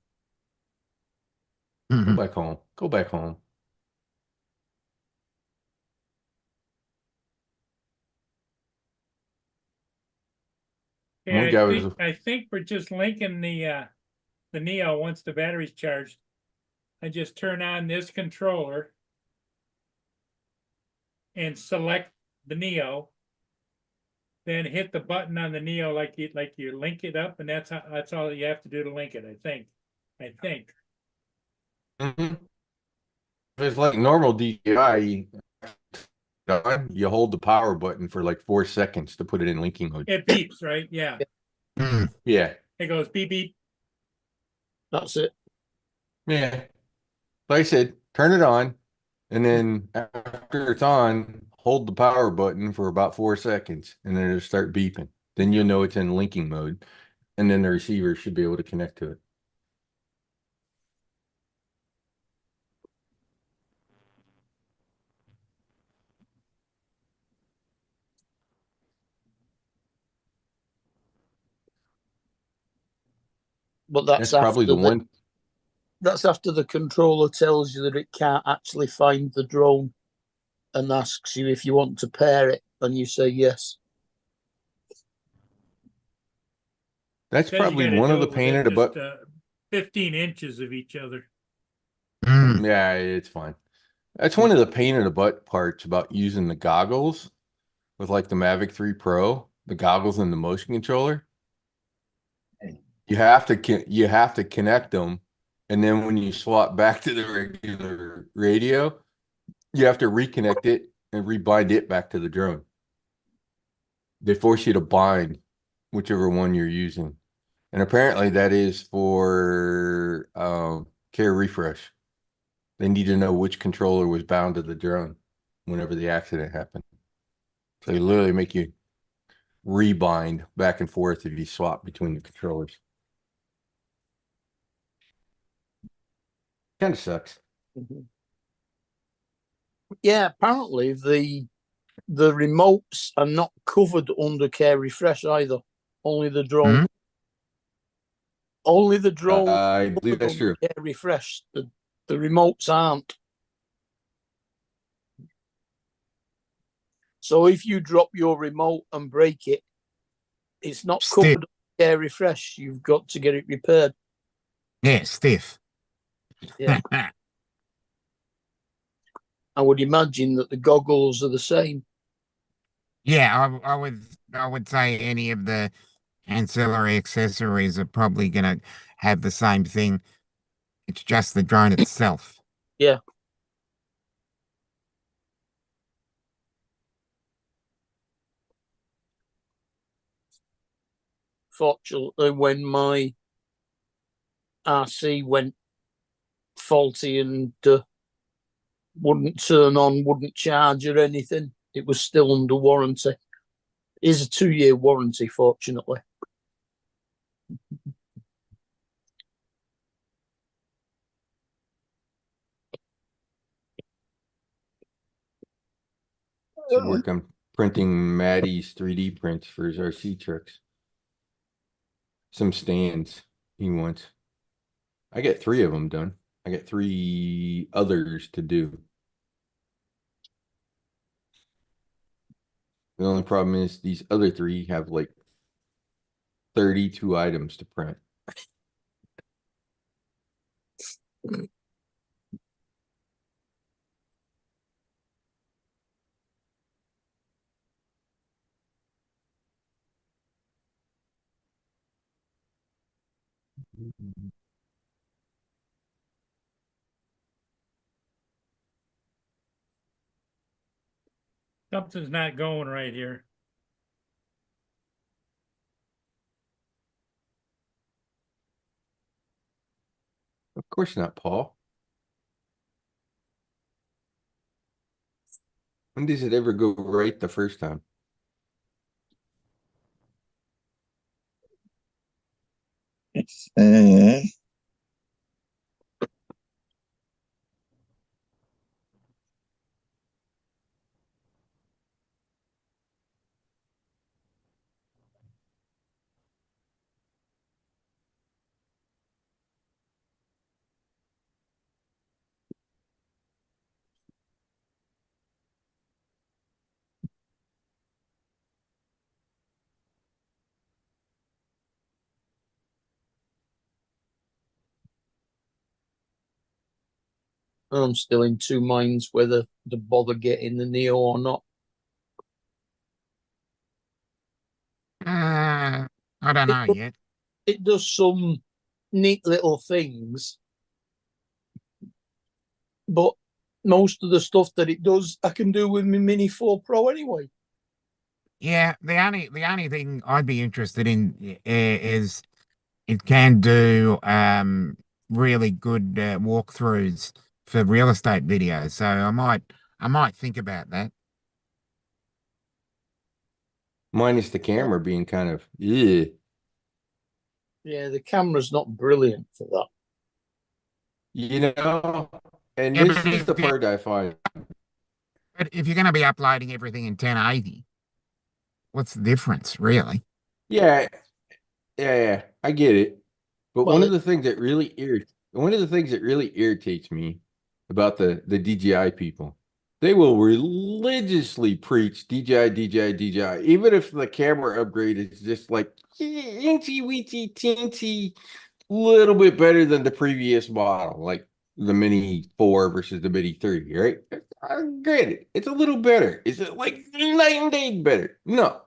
F: go
B: Mhm.
F: back home. Go back home.
A: Yeah,
F: One guy was
A: I think we're just linking the Neo once the battery's charged. I just turn on this controller and select the Neo. Then hit the button on the Neo like you link it up, and that's all you have to do to link it, I think.
F: Mhm. It's like normal DJI. You hold the power button for like 4 seconds to put it in linking mode.
A: It beeps, right? Yeah.
B: Mm.
F: Yeah.
A: It goes beep beep.
D: That's it.
F: Yeah. Like I said, turn it on, and then after it's on, hold the power button for about 4 seconds, and then it'll start beeping. Then you'll know it's in linking mode, and then the receiver should be able to connect to it.
D: But
F: That's probably the one.
D: That's after the controller tells you that it can't actually find the drone and asks you if you want to pair it, and you say yes.
F: That's
A: Says you
F: probably
A: gotta
F: one
A: do
F: of the
A: it
F: pain in
A: within
F: the
A: just,
F: butt.
A: 15 inches of each other.
B: Mm.
F: Yeah, it's fine. That's one of the pain in the butt parts about using the goggles with like the Mavic 3 Pro the goggles and the motion controller, you have to connect them, and then when you swap back to the regular radio, you have to reconnect it and rebind it back to the drone. They force you to bind whichever one you're using, and apparently that is for carrier refresh. They need to know which controller was bound to the drone whenever the accident happened. So they literally make you rebind back and forth if you swap between the controllers. Kind of sucks.
D: Yeah, apparently the remotes are not covered under Care Refresh either. Only the drone.
B: Hmm?
D: Only the drone
F: I believe that's
D: under
F: true.
D: Care Refresh. The remotes aren't. So if you drop your remote and break it, it's not
B: Stiff.
D: covered under Care Refresh. You've got to get it repaired.
B: Yeah, stiff.
D: Yeah. I would imagine that the goggles are the same.
B: Yeah, I would say any of the ancillary accessories are probably gonna have the same thing. It's just the drone itself.
D: Yeah. Fortunately, when my RC went faulty and wouldn't turn on, wouldn't charge or anything, it was still under warranty. It is a 2-year warranty, fortunately.
F: Should work on printing Maddie's 3D prints for his RC trucks. Some stands he wants. I get 3 of them done. I got 3 others to do. The only problem is these other 3 have like 32 items to print.
A: Something's not going right here.
F: Of course not, Paul. When does it ever go right the first time?
D: I'm still in 2 minds whether to bother getting the Neo or not.
B: I don't know yet.
D: It does some neat little things, but most of the stuff that it does, I can do with my Mini 4 Pro anyway.
B: Yeah, the only thing I'd be interested in is it can do really good walkthroughs for real estate videos. So I might think about that.
F: Minus the camera being kind of, yeah.
D: Yeah, the camera's not brilliant for that.
F: You know, and
B: Yeah,
F: this
B: but
F: is the part I find.
B: but if you're going to be uploading everything in 1080, what's the difference, really?
F: Yeah, yeah, I get it. But
D: Well,
F: one of the things that really irritates me about the DJI people, they will religiously preach DJI, DJI, even if the camera upgrade is just like incy weensy teensy little bit better than the previous model, like the Mini 4 versus the Mini 3, right? Granted, it's a little better. Is it like night and day better? No.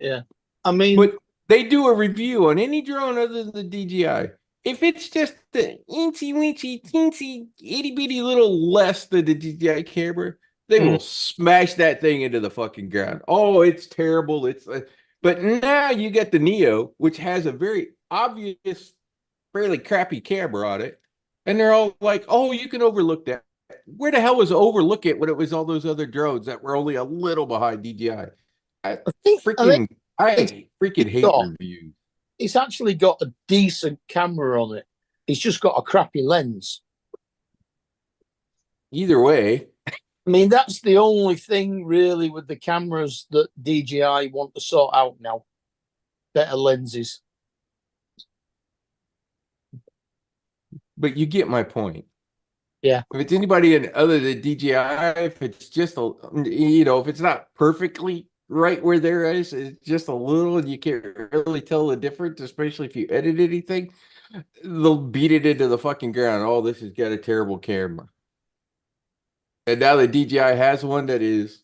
D: I mean,
F: But they do a review on any drone other than the DJI. If it's just the incy wincy teensy itty bitty little less than the DJI camera, they will smash that thing into the fucking ground. Oh, it's terrible. But now you get the Neo, which has a very obvious, fairly crappy camera on it, and they're all like, "Oh, you can overlook that." Where the hell was overlook it when it was all those other drones that were only a little behind DJI? I freaking hate
D: got-
F: reviews.
D: it's actually got a decent camera on it. It's just got a crappy lens.
F: Either way,
D: I mean, that's the only thing really with the cameras that DJI want to sort out now. Better lenses.
F: but you get my point.
D: Yeah.
F: If it's anybody other than DJI, if it's just if it's not perfectly right where there is, it's just a little, and you can't really tell the difference, especially if you edit anything, they'll beat it into the fucking ground. Oh, this has got a terrible camera. And now the DJI has one that is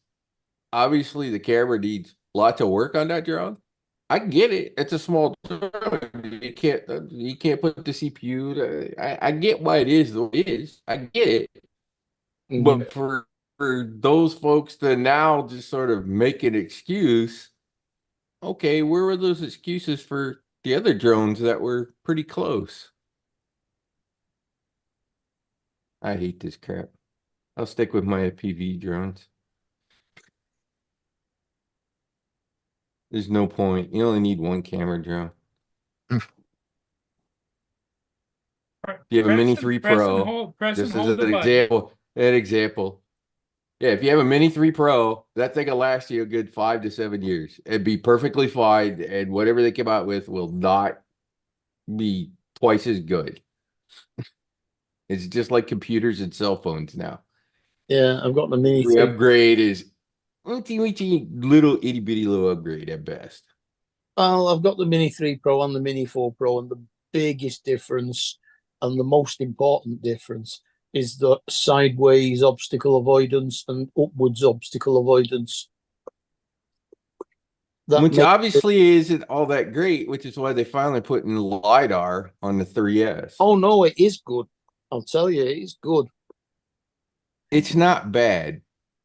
F: obviously the camera needs lots of work on that drone. I get it. It's a small drone. You can't put the CPU. I get why it is the way it is. I get it. But for those folks to now just sort of make an excuse, okay, where were those excuses for the other drones that were pretty close? I hate this crap. I'll stick with my FPV drones. There's no point. You only need one camera drone. You have a Mini 3 Pro. Just as an example. Yeah, if you have a Mini 3 Pro, that thing will last you a good 5 to 7 years. It'd be perfectly fine, and whatever they come out with will not be twice as good. It's just like computers and cell phones now.
D: Yeah, I've got the Mini.
F: The upgrade is little itty bitty little upgrade at best.
D: Well, I've got the Mini 3 Pro and the Mini 4 Pro, and the biggest difference and the most important difference is the sideways obstacle avoidance and upwards obstacle avoidance.
F: Which obviously isn't all that great, which is why they finally put in LiDAR on the 3S.
D: Oh, no, it is good. I'll tell you, it is good.
F: It's not bad.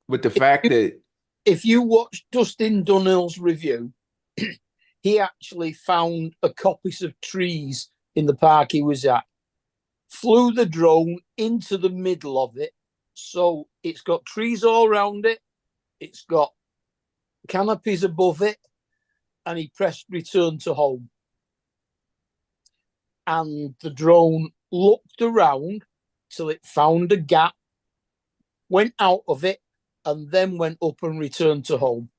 F: But the fact that
D: if you watch Dustin Dunhill's review, he actually found a coppice of trees in the park he was at, flew the drone into the middle of it. So it's got trees all around it. It's got canopies above it. And he pressed return to home. And the drone looked around till it found a gap, went out of it, and then went up and returned to home.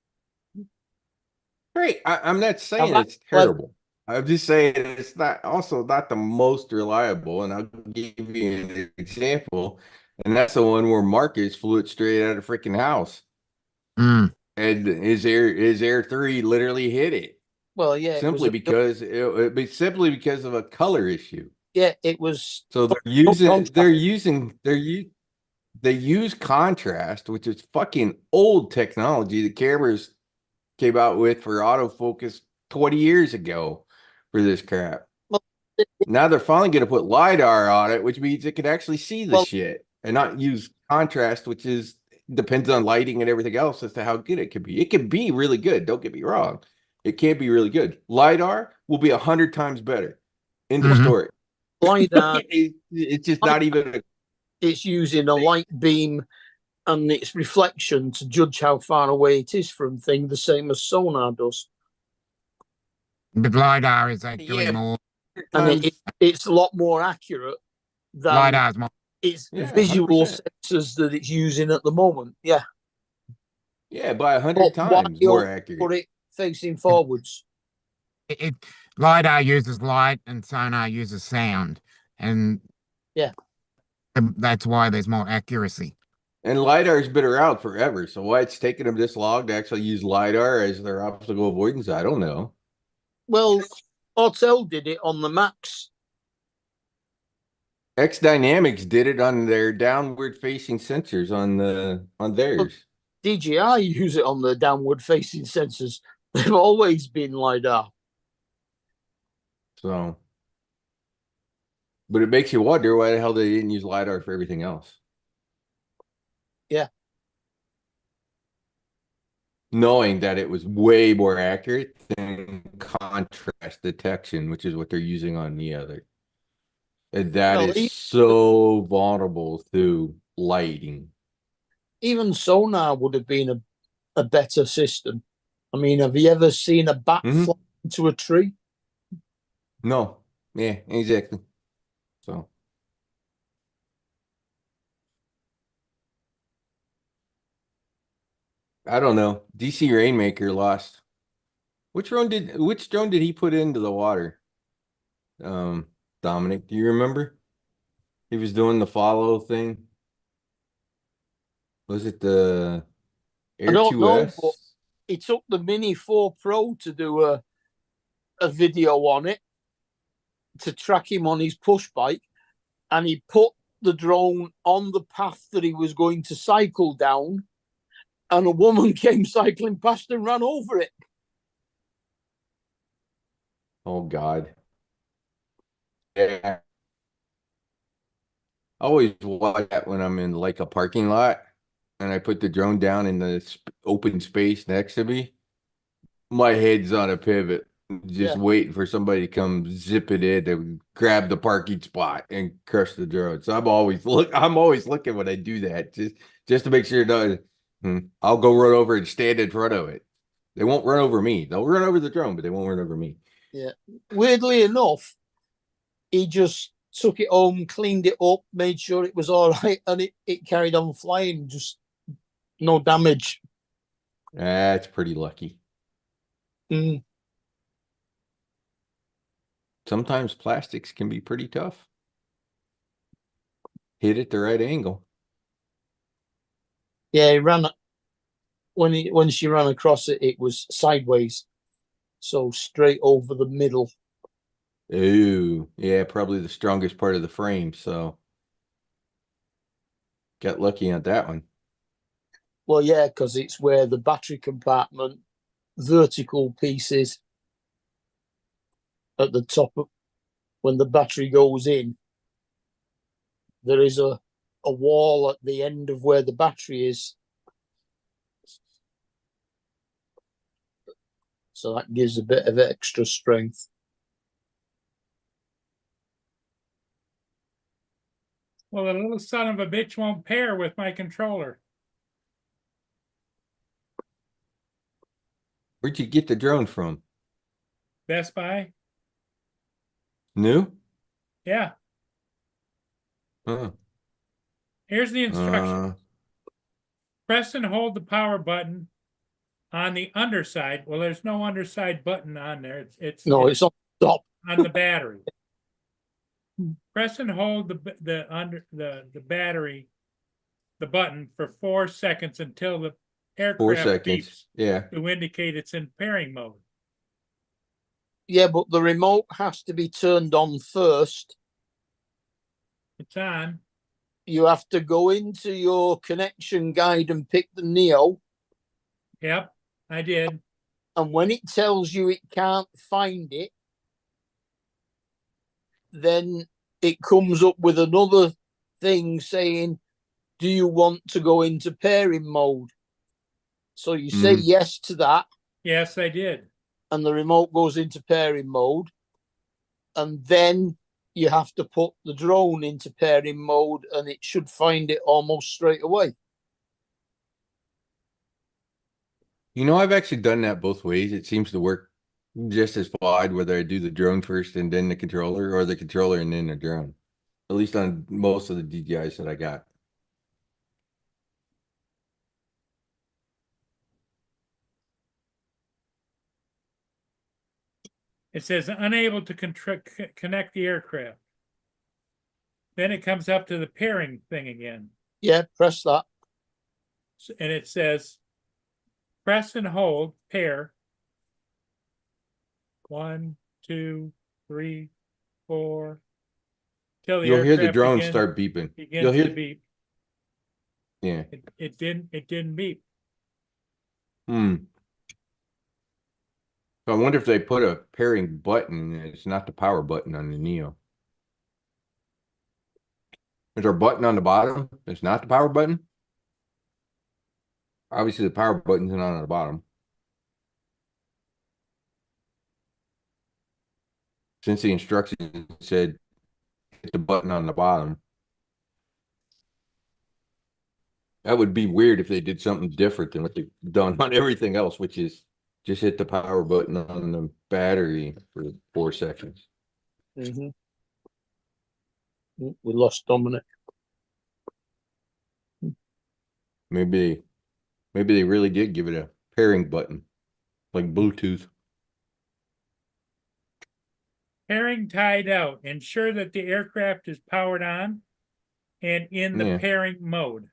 F: great. I'm not saying it's terrible. I'm just saying it's not the most reliable. And I'll give you an example. And that's the one where Marcus flew it straight out of the freaking house. And his Air 3 literally hit it.
D: Well, yeah.
F: Simply because of a color issue.
D: Yeah, it was.
F: So they use contrast, which is fucking old technology that cameras came out with for autofocus 20 years ago for this crap.
D: Well,
F: now they're finally going to put LiDAR on it, which means it can actually see the shit and not use contrast, which depends on lighting and everything else as to how good it can be. It can be really good. Don't get me wrong. It can be really good. LiDAR will be 100 times better. End of story.
D: LiDAR,
F: it's just not even.
D: It's using a light beam and its reflection to judge how far away it is from thing, the same as sonar does.
B: But LiDAR is actually more.
D: And it's a lot more accurate than
B: LiDAR's more.
D: its visual
F: 100%.
D: sensors that it's using at the moment. Yeah.
F: Yeah, by 100 times more accurate.
D: Put it facing forwards.
B: LiDAR uses light and sonar uses sound. And that's why there's more accuracy.
F: And LiDAR's been around forever, so why it's taken them this long to actually use LiDAR as their obstacle avoidance, I don't know.
D: Well, Autel did it on the Max.
F: X Dynamics did it on their downward facing sensors on theirs.
D: DJI use it on the downward facing sensors. They've always been like that.
F: So, but it makes you wonder why the hell they didn't use LiDAR for everything else.
D: Yeah.
F: Knowing that it was way more accurate than contrast detection, which is what they're using on the other. And that
D: Well,
F: is so vulnerable to lighting.
D: even sonar would have been a better system. I mean, have you ever seen a bat
F: Mhm.
D: fly into a tree?
F: No, yeah, exactly. So I don't know. DC Rainmaker lost. Which drone did he put into the water? Dominic, do you remember? He was doing the follow thing. Was it the
D: I
F: Air
D: don't know, but
F: 2S?
D: he took the Mini 4 Pro to do a video on it to track him on his push bike, and he put the drone on the path that he was going to cycle down, and a woman came cycling past and ran over it.
F: Oh God. Yeah. I always watch that when I'm in like a parking lot and I put the drone down in the open space next to me. My head's on a pivot, just
D: Yeah.
F: waiting for somebody to come zip it in to grab the parking spot and crush the drone. So I'm always looking when I do that, just to make sure that I'll go run over and stand in front of it. They won't run over me. They'll run over the drone, but they won't run over me.
D: Yeah. Weirdly enough, he just took it home, cleaned it up, made sure it was all right, and it carried on flying, just no damage.
F: That's pretty lucky.
D: Mm.
F: Sometimes plastics can be pretty tough. Hit at the right angle.
D: Yeah, he ran when she ran across it, it was sideways, so straight over the middle.
F: Ooh, yeah, probably the strongest part of the frame. So got lucky on that one.
D: Well, yeah, because it's where the battery compartment vertical piece is at the top of when the battery goes in. There is a wall at the end of where the battery is. So that gives a bit of extra strength.
A: Well, the little son of a bitch won't pair with my controller.
F: Where'd you get the drone from?
A: Best Buy?
F: New?
A: Yeah.
F: Huh.
A: Here's the instruction.
F: Uh,
A: Press and hold the power button on the underside. Well, there's no underside button on there. It's
D: on top.
A: on the battery. Press and hold the battery, the button for 4 seconds until the
F: 4
A: aircraft
F: seconds.
A: beeps
F: Yeah.
A: to indicate it's in pairing mode.
D: Yeah, but the remote has to be turned on first.
A: It's on.
D: You have to go into your connection guide and pick the Neo.
A: Yep, I did.
D: And when it tells you it can't find it, then it comes up with another thing saying, do you want to go into pairing mode? So you say yes to that.
A: Yes, I did.
D: And the remote goes into pairing mode. And then you have to put the drone into pairing mode and it should find it almost straight away.
F: You know, I've actually done that both ways. It seems to work just as fine whether I do the drone first and then the controller or the controller and then the drone. At least on most of the DJIs that I got.
A: It says unable to connect the aircraft. Then it comes up to the pairing thing again.
D: Yeah, press that.
A: And it says press and hold pair. 1, 2, 3, 4. Till the
F: You'll hear the
A: aircraft
F: drone start beeping. You'll
A: begins
F: hear
A: to beep.
F: Yeah.
A: It didn't beep.
F: Hmm. So I wonder if they put a pairing button and it's not the power button on the Neo. Is there a button on the bottom? It's not the power button? Obviously the power button's not on the bottom. Since the instructions said hit the button on the bottom. That would be weird if they did something different than what they've done on everything else, which is just hit the power button on the battery for 4 seconds.
D: We lost Dominic.
F: Maybe they really did give it a pairing button, like Bluetooth.
A: Pairing tied out, ensure that the aircraft is powered on and in the
F: Yeah.
A: pairing mode.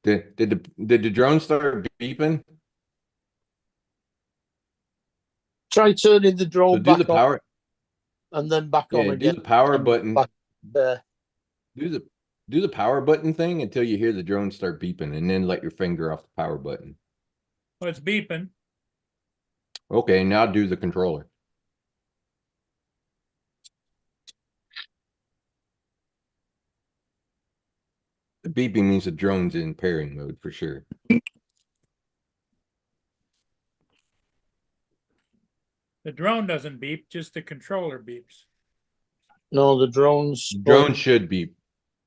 F: Did the drone start beeping?
D: Try turning the
F: So
D: drone
F: do the
D: back on
F: power.
D: and then back
F: Yeah,
D: on
F: do
D: again.
F: the power
D: and
F: button.
D: back there.
F: Do the power button thing until you hear the drone start beeping, and then let your finger off the power button.
A: Well, it's beeping.
F: Okay, now do the controller. The beeping means the drone's in pairing mode for sure.
A: The drone doesn't beep, just the controller beeps.
D: No, the drone's
F: Drone should beep.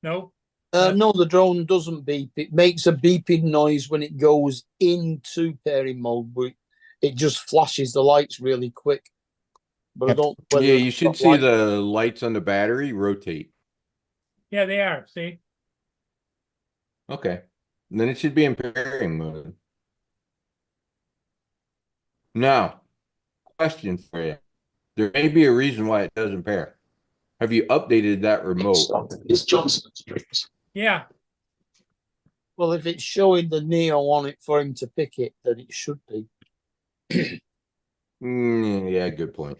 A: Nope.
D: no, the drone doesn't beep. It makes a beeping noise when it goes into pairing mode. But it just flashes the lights really quick. But I
B: Yep.
D: don't know whether
F: Yeah,
D: it's
F: you should
D: got
F: see
D: light-
F: the lights on the battery rotate.
A: Yeah, they are. See?
F: Okay. Then it should be in pairing mode. Now, question for you. There may be a reason why it doesn't pair. Have you updated that remote?
G: It's Johnson Street.
A: Yeah.
D: Well, if it's showing the Neo on it for him to pick it, then it should be.
F: Yeah, good point.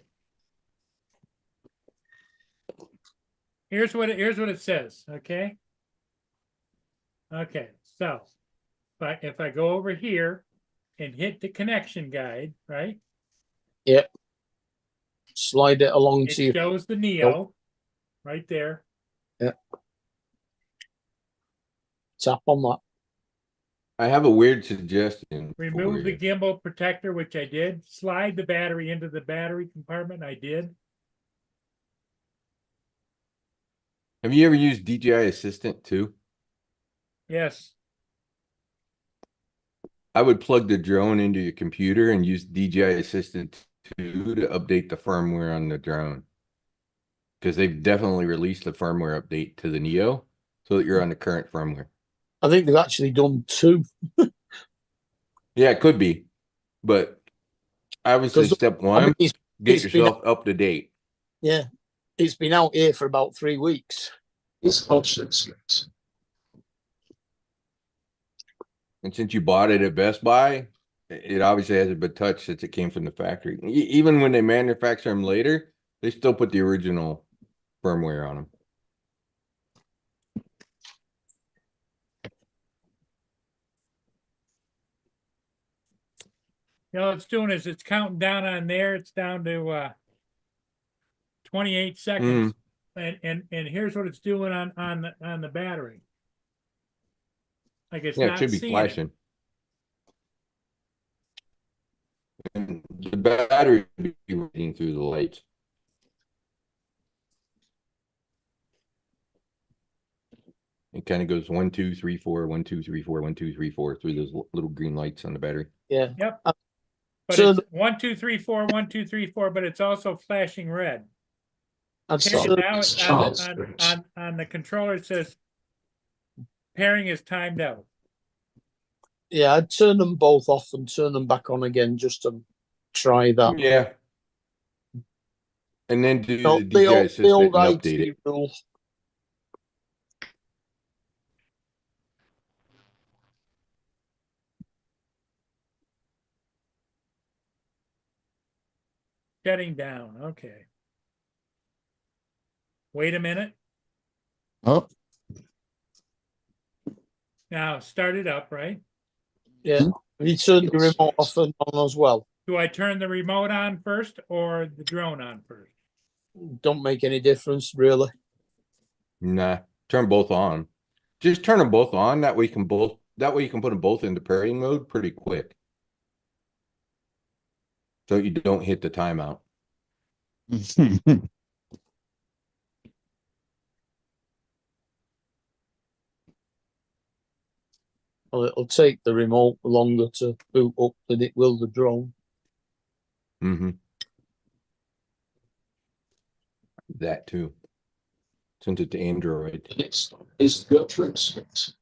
A: Here's what it says. Okay. Okay. So if I go over here and hit the connection guide, right?
D: Slide it along
A: It
D: to you.
A: shows the Neo right there.
D: Tap on that.
F: I have a weird suggestion. for
A: Remove the
F: you.
A: gimbal protector, which I did. Slide the battery into the battery compartment. I did.
F: Have you ever used DJI Assistant too?
A: Yes.
F: I would plug the drone into your computer and use DJI Assistant 2 to update the firmware on the drone. Because they've definitely released the firmware update to the Neo so that you're on the current firmware.
D: I think they've actually done 2.
F: Yeah, it could be. But I would say
D: 'Cause,
F: step
D: I
F: one,
D: mean,
F: get
D: it's been-
F: yourself up to date.
D: yeah, it's been out here for about 3 weeks.
G: It's Hodgson Street.
F: And since you bought it at Best Buy, it obviously hasn't been touched since it came from the factory. Even when they manufacture them later, they still put the original firmware on them.
A: You know, what it's doing is it's counting down on there. It's down to 28 seconds. And here's what it's doing on the battery. Like it's
F: Yeah, it
A: not
F: should be
A: seeing
F: flashing. And the battery would be reading through the lights. It kind of goes 1, 2, 3, 4, 1, 2, 3, 4, 1, 2, 3, 4 through those little green lights on the battery.
D: Yeah.
A: Yep. But
D: So
A: it's 1, 2, 3, 4, 1, 2, 3, 4, but it's also flashing red.
D: I'd
A: Okay,
D: say,
A: now
G: it's
A: it's
G: Charles
A: on
G: Street.
A: the controller, it says pairing is timed out.
D: yeah, I'd turn them both off and turn them back on again just to try that.
F: Yeah. And then do
D: No,
F: the DJI Assistant
D: the
F: and
D: old
F: update
D: IT
F: it.
D: rule.
A: Shutting down, okay. Wait a minute.
B: Oh,
A: Now start it up, right?
D: Yeah. Have you turned your remote off and on as well?
A: Do I turn the remote on first or the drone on first?
D: Don't make any difference, really.
F: Nah, turn both on. Just turn them both on. That way you can put them both into pairing mode pretty quick. So you don't hit the timeout.
D: Well, it'll take the remote longer to boot up than it will the drone.
F: Mm-hmm. That too. Since it's Android.
G: The next stop is Gertrude Street.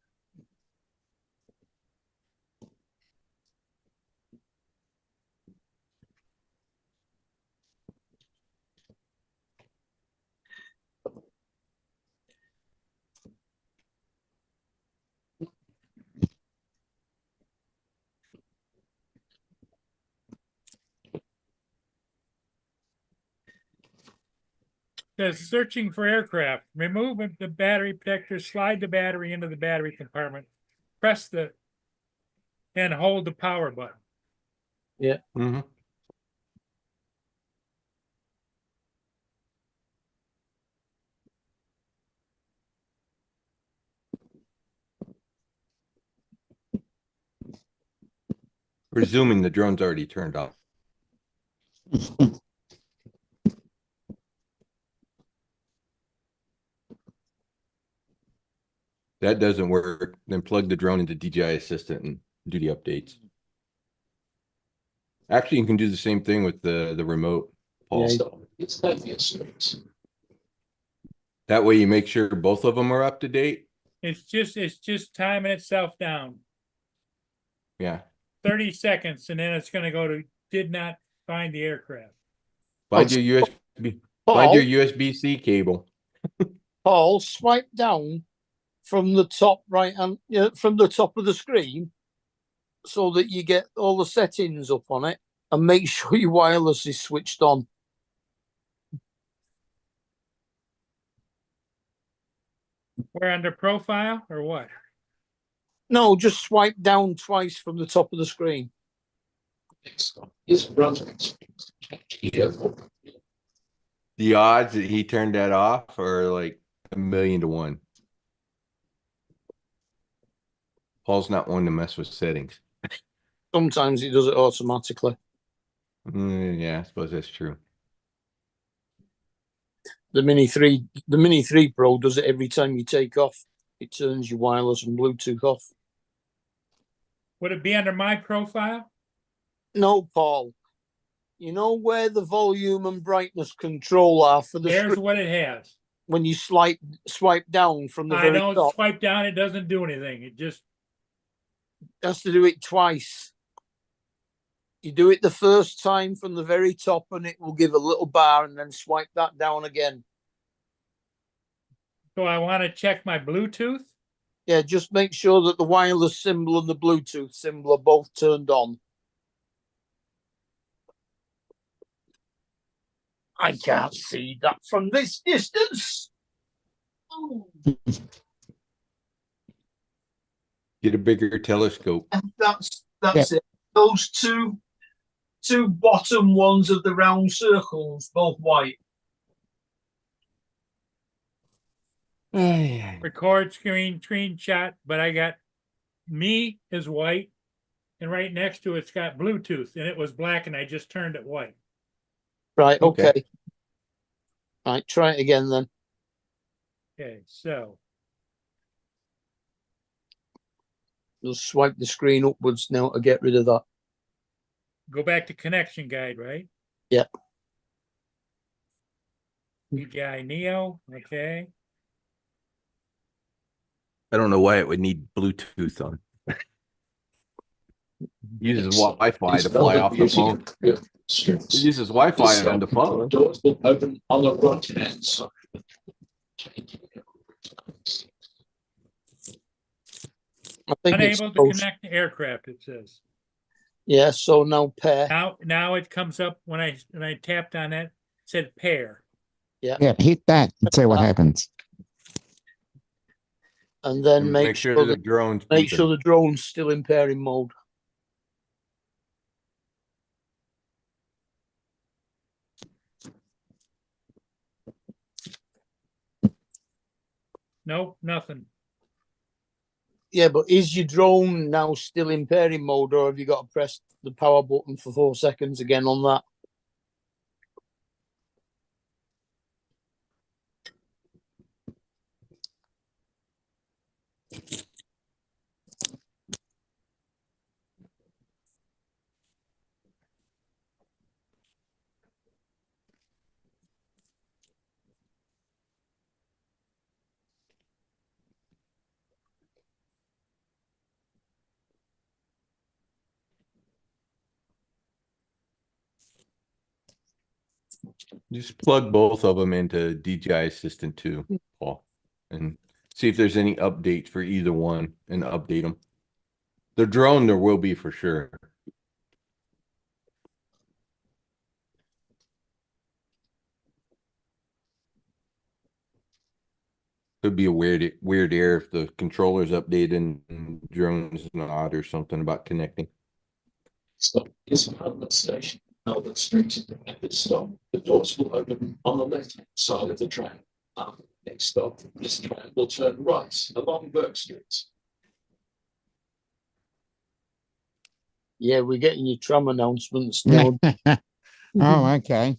A: Says searching for aircraft, remove the battery protector, slide the battery into the battery compartment, press and hold the power button.
F: Mm-hmm. Presuming the drone's already turned off. That doesn't work. Then plug the drone into DJI Assistant and do the updates. Actually, you can do the same thing with the remote. Paul.
D: Yeah.
G: Stop is Napier Street.
F: That way you make sure both of them are up to date.
A: It's just timing itself down.
F: Yeah.
A: 30 seconds and then it's gonna go to did not find the aircraft.
F: Find your USB.
D: Paul,
F: Find your USB-C cable.
D: Paul, swipe down from the top right hand, from the top of the screen, so that you get all the settings up on it, and make sure your wireless is switched on.
A: We're under profile or what?
D: No, just swipe down twice from the top of the screen.
G: Next stop is Brunswick Street. Careful.
F: The odds that he turned that off are like 1,000,000 to 1. Paul's not one to mess with settings.
D: Sometimes it does it automatically.
F: Yeah, I suppose that's true.
D: The Mini 3 Pro does it every time you take off. It turns your wireless and Bluetooth off.
A: Would it be under my profile?
D: No, Paul. You know where the volume and brightness control are for the
A: There's
D: screen
A: what it has.
D: when you swipe down from the
A: I
D: very
A: don't
D: top?
A: swipe down, it doesn't do anything. It just
D: Has to do it twice. You do it the first time from the very top and it will give a little bar, and then swipe that down again.
A: so I want to check my Bluetooth.
D: Yeah, just make sure that the wireless symbol and the Bluetooth symbol are both turned on. I can't see that from this distance.
F: Get a bigger telescope.
D: That's it. Those two bottom ones of the round circles, both white.
A: Record screenshot, but I got me is white, and right next to it's got Bluetooth, and it was black, and I just turned it white.
D: Right,
F: Okay.
D: okay. Right, try it again then.
A: Okay, so
D: Just swipe the screen upwards now to get rid of that.
A: go back to connection guide, right?
D: Yep.
A: DJI Neo, okay.
F: I don't know why it would need Bluetooth on. Uses
G: Next stop
F: Wi-Fi
G: is
F: to fly
G: Velvet
F: off the
G: Beauty
F: phone.
G: Gertrude
F: It
G: Street.
F: uses Wi-Fi
G: This
F: on the phone.
G: doors will open on the right hand side.
D: I think it's
A: Unable to
D: close.
A: connect to aircraft, it says.
D: Yeah, so now pair.
A: Now it comes up when I tapped on it, it said pair.
B: Yeah, hit that and see what happens.
D: And then
F: And
D: make sure
F: the drone's
D: make
F: beeping.
D: sure the drone's still in pairing mode.
A: Nope, nothing.
D: Yeah, but is your drone now still in pairing mode, or have you got to press the power button for 4 seconds again on that?
F: Just plug both of them into DJI Assistant 2, Paul, and see if there's any updates for either one and update them. The drone, there will be for sure. Could be a weird error if the controller's updated and drone's not, or something about connecting.
G: Stop is an outlet station. Albert Street is the next stop. The doors will open on the left-hand side of the tram. Next stop, this tram will turn right along Burke Street.
D: Yeah, we're getting your tram announcements now.
B: Oh, okay.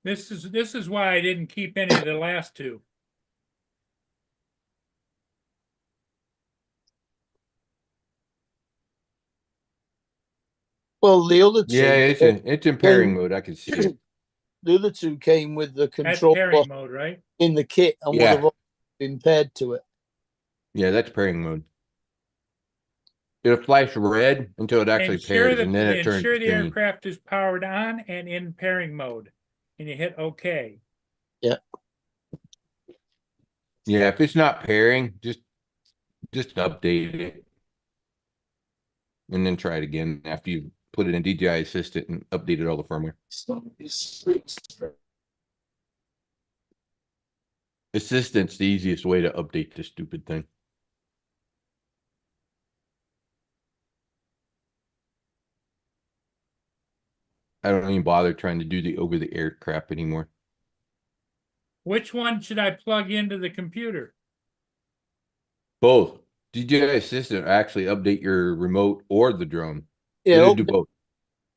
A: This is why I didn't keep any of the last two.
D: Well, the other two,
F: Yeah, it's in pairing mode. I can see it.
D: the other two came with the
A: That's
D: controller
A: pairing mode, right?
D: in the kit and
F: Yeah.
D: would have been paired to it.
F: Yeah, that's pairing mode. It'll flash red until it actually pairs, and then it turns
A: ensure the
F: green.
A: aircraft is powered on and in pairing mode, and you hit OK.
F: Yeah, if it's not pairing, just update it, and then try it again after you put it in DJI Assistant and updated all the firmware.
G: Stop is Street.
F: Assistant's the easiest way to update this stupid thing. I don't even bother trying to do the over-the-air crap anymore.
A: Which one should I plug into the computer?
F: Both. DJI Assistant actually update your remote or the drone.
D: Yeah,
F: It'll do both.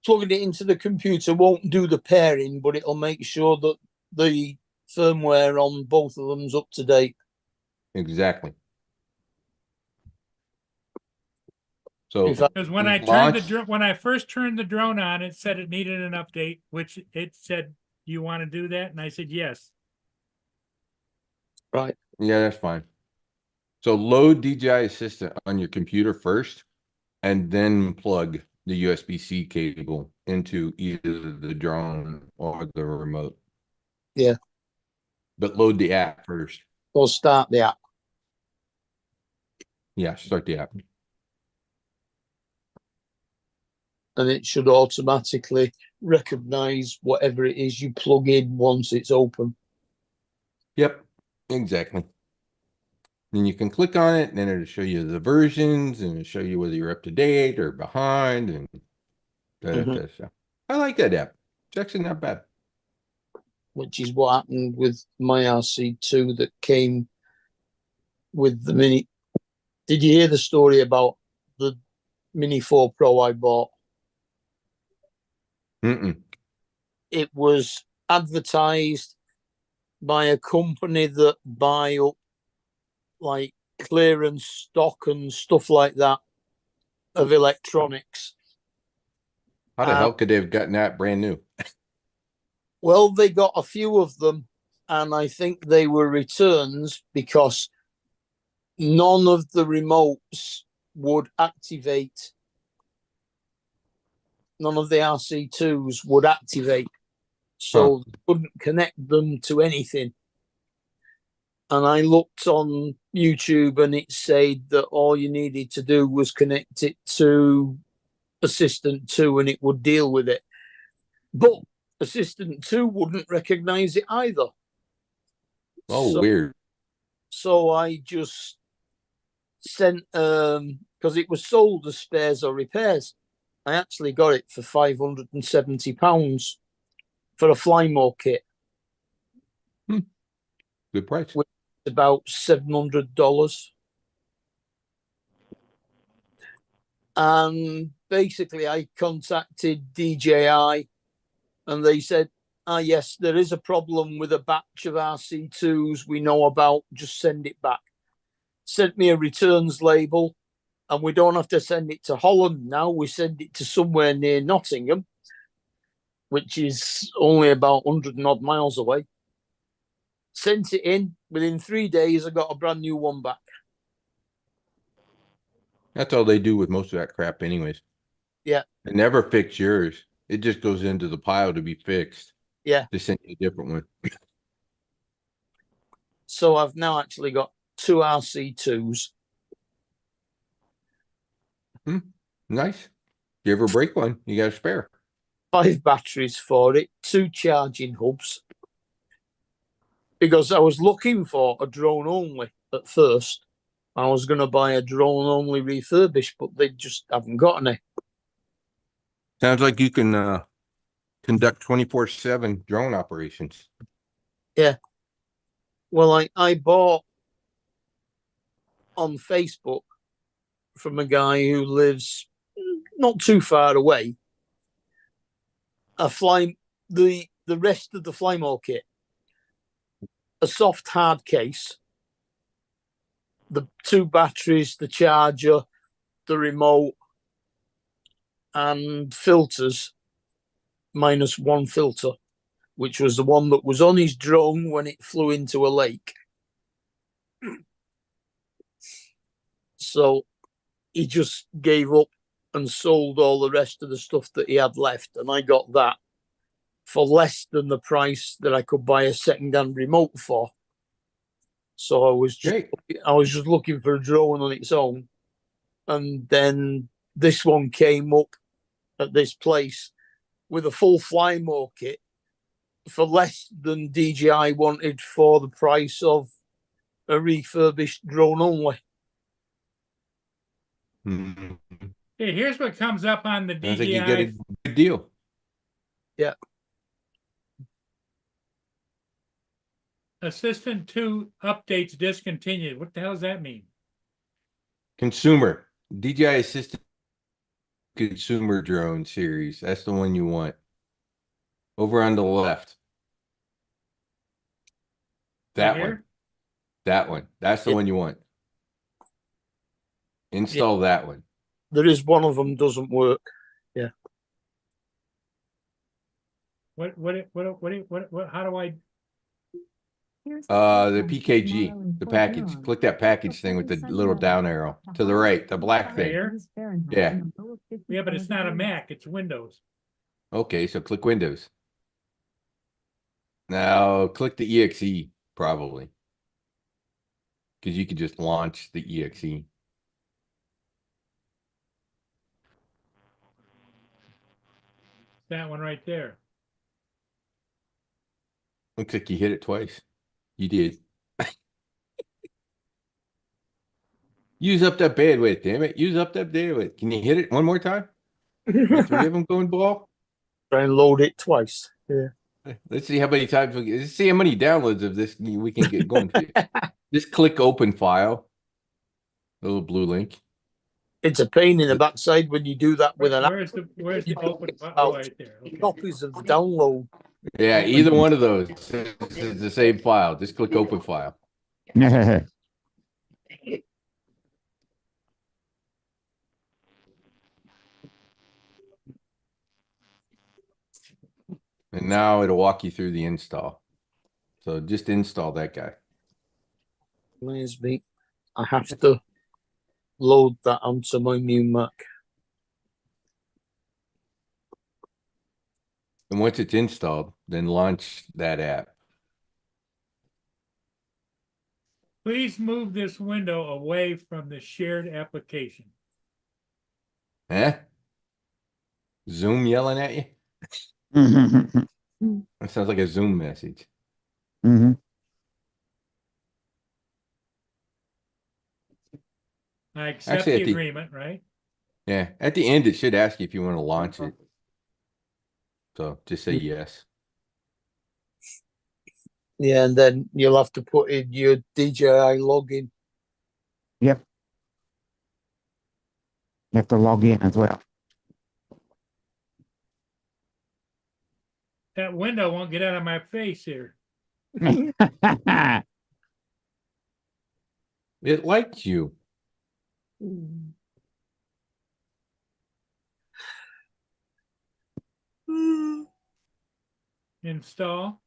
D: plugging it into the computer won't do the pairing, but it'll make sure that the firmware on both of them's up to date.
F: Exactly. So
D: In fact,
A: Because when I when I first turned the drone on, it said it needed an update, which it said, you want to do that? And I said, yes.
D: right.
F: yeah, that's fine. So load DJI Assistant on your computer first, and then plug the USB-C cable into either the drone or the remote.
D: Yeah.
F: But load the app first.
D: Or start the app.
F: Yeah, start the app.
D: And it should automatically recognize whatever it is you plug in once it's open.
F: Yep, exactly. Then you can click on it, and then it'll show you the versions, and it'll show you whether you're up to date or behind, and stuff. I like that app. It's actually not bad.
D: Which is what happened with my RC2 that came with the Mini. Did you hear the story about the Mini 4 Pro I bought? It was advertised by a company that buy up like clearance stock and stuff like that of electronics.
F: How the hell could they have gotten that brand new?
D: Well, they got a few of them, and I think they were returns because none of the remotes would activate. None of the RC2s would activate, so couldn't connect them to anything. And I looked on YouTube, and it said that all you needed to do was connect it to Assistant 2 and it would deal with it. But Assistant 2 wouldn't recognize it either.
F: Oh, weird.
D: So I just sent, because it was sold as spares or repairs. I actually got it for £570 for a Flymo kit.
F: Good price.
D: about $700. And basically, I contacted DJI and they said, yes, there is a problem with a batch of RC2s we know about. Just send it back. Sent me a returns label, and we don't have to send it to Holland now. We send it to somewhere near Nottingham, which is only about 100 and odd miles away. Sent it in. Within 3 days, I got a brand new one back.
F: That's all they do with most of that crap anyways.
D: Yeah.
F: They never fix yours. It just goes into the pile to be fixed.
D: Yeah.
F: They send you a different one.
D: So I've now actually got 2 RC2s.
F: Nice. You ever break one, you got a spare.
D: 5 batteries for it, 2 charging hubs. Because I was looking for a drone only at first. I was going to buy a drone only refurbished, but they just haven't got any.
F: Sounds like you can conduct 24/7 drone operations.
D: Yeah. Well, I bought on Facebook from a guy who lives not too far away the rest of the Flymo kit. A soft hard case, the 2 batteries, the charger, the remote, and filters, minus 1 filter, which was the one that was on his drone when it flew into a lake. So he just gave up and sold all the rest of the stuff that he had left, and I got that for less than the price that I could buy a second-hand remote for. So I was just looking for a drone on its own, and then this one came up at this place with a full Flymo kit for less than DJI wanted for the price of a refurbished drone only.
F: Mhm.
A: Hey, here's what comes up on the
F: I think you get a
A: DJI.
F: good deal.
D: Yeah.
A: Assistant 2 updates discontinued. What the hell does that mean?
F: Consumer. DJI Assistant Consumer Drone Series. That's the one you want. Over on the left. That
A: Right
F: one.
A: here?
F: That one. That's the
D: Yeah.
F: one you want. Install that one.
D: There is one of them doesn't work.
A: What, how do I?
F: The PKG, the package. Click that package thing with the little down arrow to the right, the black
A: Right
F: thing.
A: here?
F: Yeah.
A: Yeah, but it's not a Mac, it's Windows.
F: Okay, so click Windows. Now click the EXE probably. Because you could just launch the EXE.
A: That one right there.
F: Looks like you hit it twice. You did. Use up that bandwidth, damn it. Use up that bandwidth. Can you hit it one more time? All 3 of them going ball?
D: Try and load it twice. Yeah.
F: Let's see how many times let's see how many downloads of this we can get going. Just click open file. Little blue link.
D: It's a pain in the backside when you do that with an app.
A: Where's the open button right there? Okay.
D: Copies of the download.
F: Yeah, either one of those is the same file. Just click open file. And now it'll walk you through the install. So just install that guy.
D: Where's me? I have to load that onto my new Mac.
F: And once it's installed, then launch that app.
A: Please move this window away from the shared application.
F: Eh? Zoom yelling at you?
B: Mhm.
F: That sounds like a Zoom message.
B: Mhm.
A: I accept
F: Actually,
A: the
F: at the-
A: agreement, right?
F: Yeah, at the end, it should ask you if you want to launch it. So just say yes.
D: Yeah, and then you'll have to put in your DJI login.
B: Yep. You have to log in as well.
A: That window won't get out of my face here.
F: It likes you.
A: Install.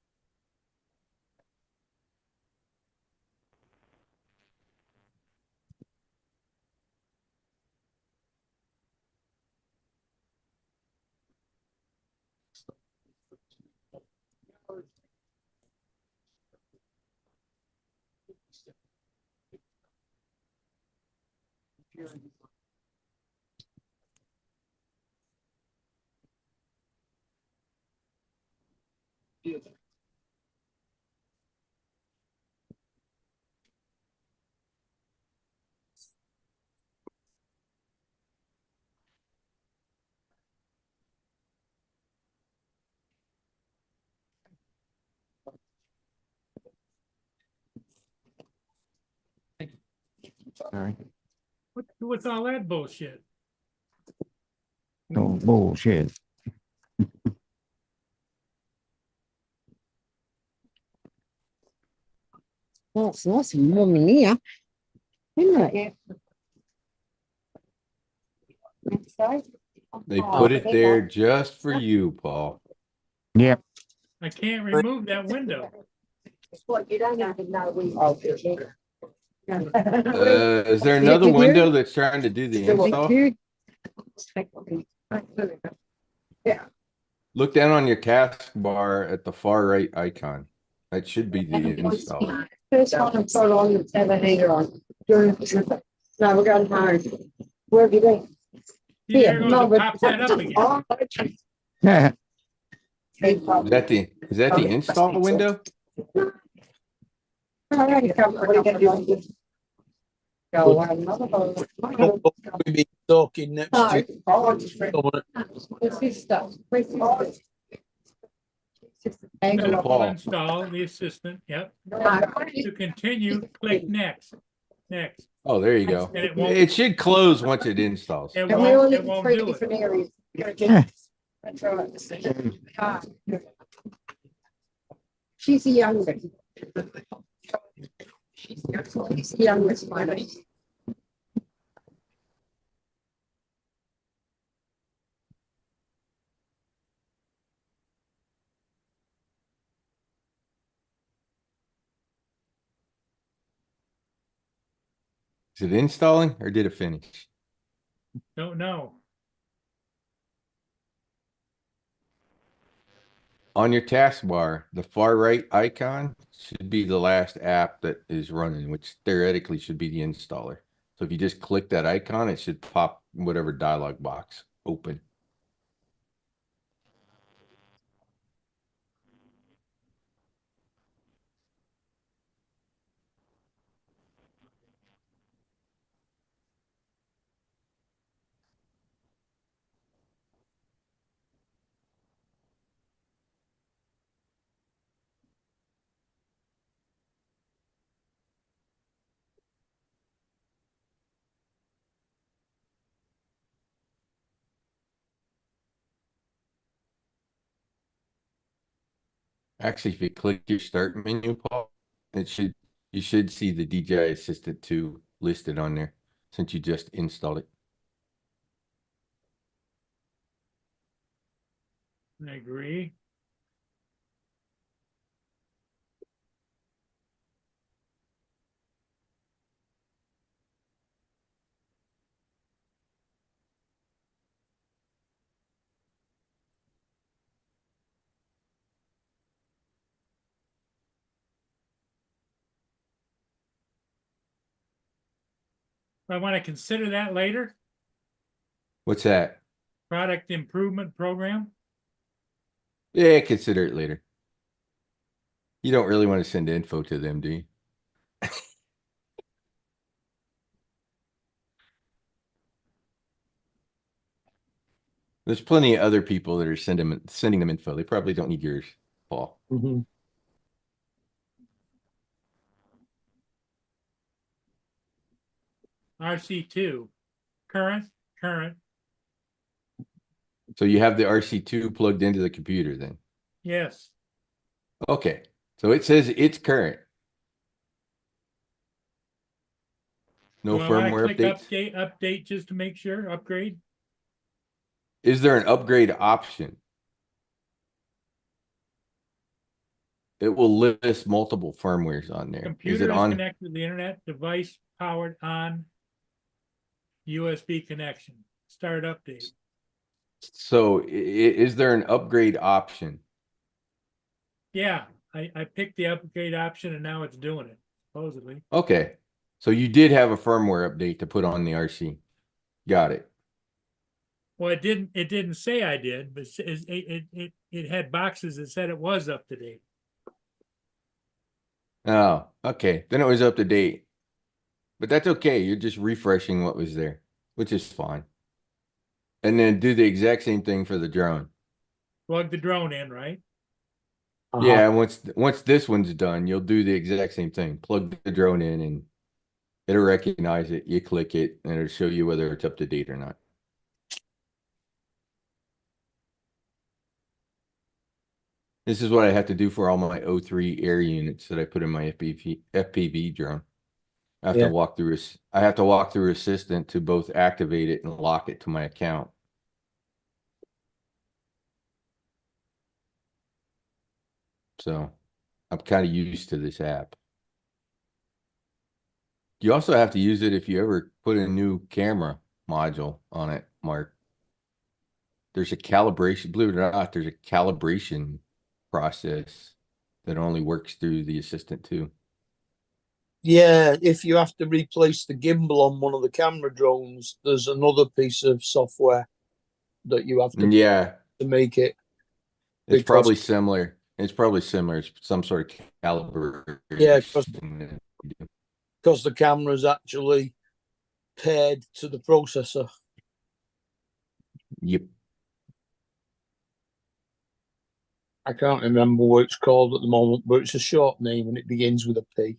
B: Sorry.
A: What's all that bullshit?
B: Oh, bullshit.
H: Well, it's nice and warm in here, isn't it?
F: They put it there just for you, Paul.
B: Yep.
A: I can't remove that window.
H: What you don't even know we.
F: Is there another window that's trying to do the install?
H: Yeah.
F: Look down on your taskbar at the far right icon. That should be the install.
H: First one I put on the telemeter on during the trip. No, we're going home. Where have you been?
A: See, there
H: Yeah,
A: goes,
H: no,
A: it
H: but-
A: pops that up again.
H: Oh, okay.
F: Is that the install window?
H: All right, come, what are you gonna do? Go, another one.
D: We'll be talking next
H: No,
D: year.
H: I'll just read.
D: Someone-
H: What's this stuff? Where's this stuff? It's just a tangle
A: Click
H: of-
F: Paul.
A: Install the assistant, yep.
H: No,
A: To continue, click next. Next.
F: Oh, there you go.
A: And it won't-
F: It should close once it installs.
A: It
H: And we all
A: won't,
H: live
A: it
H: in
A: won't
H: three
A: do it.
H: different areas. Gotta get- That's right. She's the youngest. She's the youngest one.
F: Is it installing or did it finish?
A: Don't know.
F: On your taskbar, the far right icon should be the last app that is running, which theoretically should be the installer. So if you just click that icon, it should pop whatever dialog box open. Actually, if you click your start menu, Paul, you should see the DJI Assistant 2 listed on there since you just installed it.
A: I agree. I want to consider that later.
F: What's that?
A: Product improvement program.
F: Yeah, consider it later. You don't really want to send info to them, do you? There's plenty of other people that are sending them info. They probably don't need yours, Paul.
D: Mhm.
A: RC2, current.
F: So you have the RC2 plugged into the computer then?
A: Yes.
F: Okay, so it says it's current. No
A: Do I wanna
F: firmware
A: click
F: updates?
A: Update just to make sure, upgrade.
F: Is there an upgrade option? It will list multiple firmwares on there. Is
A: Computer
F: it
A: is
F: on?
A: connected to the internet, device powered on. USB connection, start update.
F: So is there an upgrade option?
A: Yeah, I picked the upgrade option and now it's doing it, supposedly.
F: Okay, so you did have a firmware update to put on the RC. Got it.
A: Well, it didn't say I did, but it had boxes that said it was up to date.
F: Oh, okay. Then it was up to date. But that's okay. You're just refreshing what was there, which is fine. And then do the exact same thing for the drone.
A: Plug the drone in, right?
D: Uh-huh.
F: Yeah, once this one's done, you'll do the exact same thing. Plug the drone in and it'll recognize it. You click it and it'll show you whether it's up to date or not. This is what I have to do for all my O3 air units that I put in my FPV drone. I have
D: Yeah.
F: to walk through I have to walk through Assistant to both activate it and lock it to my account. So I'm kind of used to this app. You also have to use it if you ever put a new camera module on it, Mark. There's a calibration, believe it or not, there's a calibration process that only works through the Assistant too.
D: Yeah, if you have to replace the gimbal on one of the camera drones, there's another piece of software that you have to
F: Yeah,
D: make it.
F: it's
D: Because-
F: probably similar. It's probably similar. It's some sort of calibration.
D: Yeah, because the camera's actually paired to the processor.
F: Yep.
D: I can't remember what it's called at the moment, but it's a short name and it begins with a P.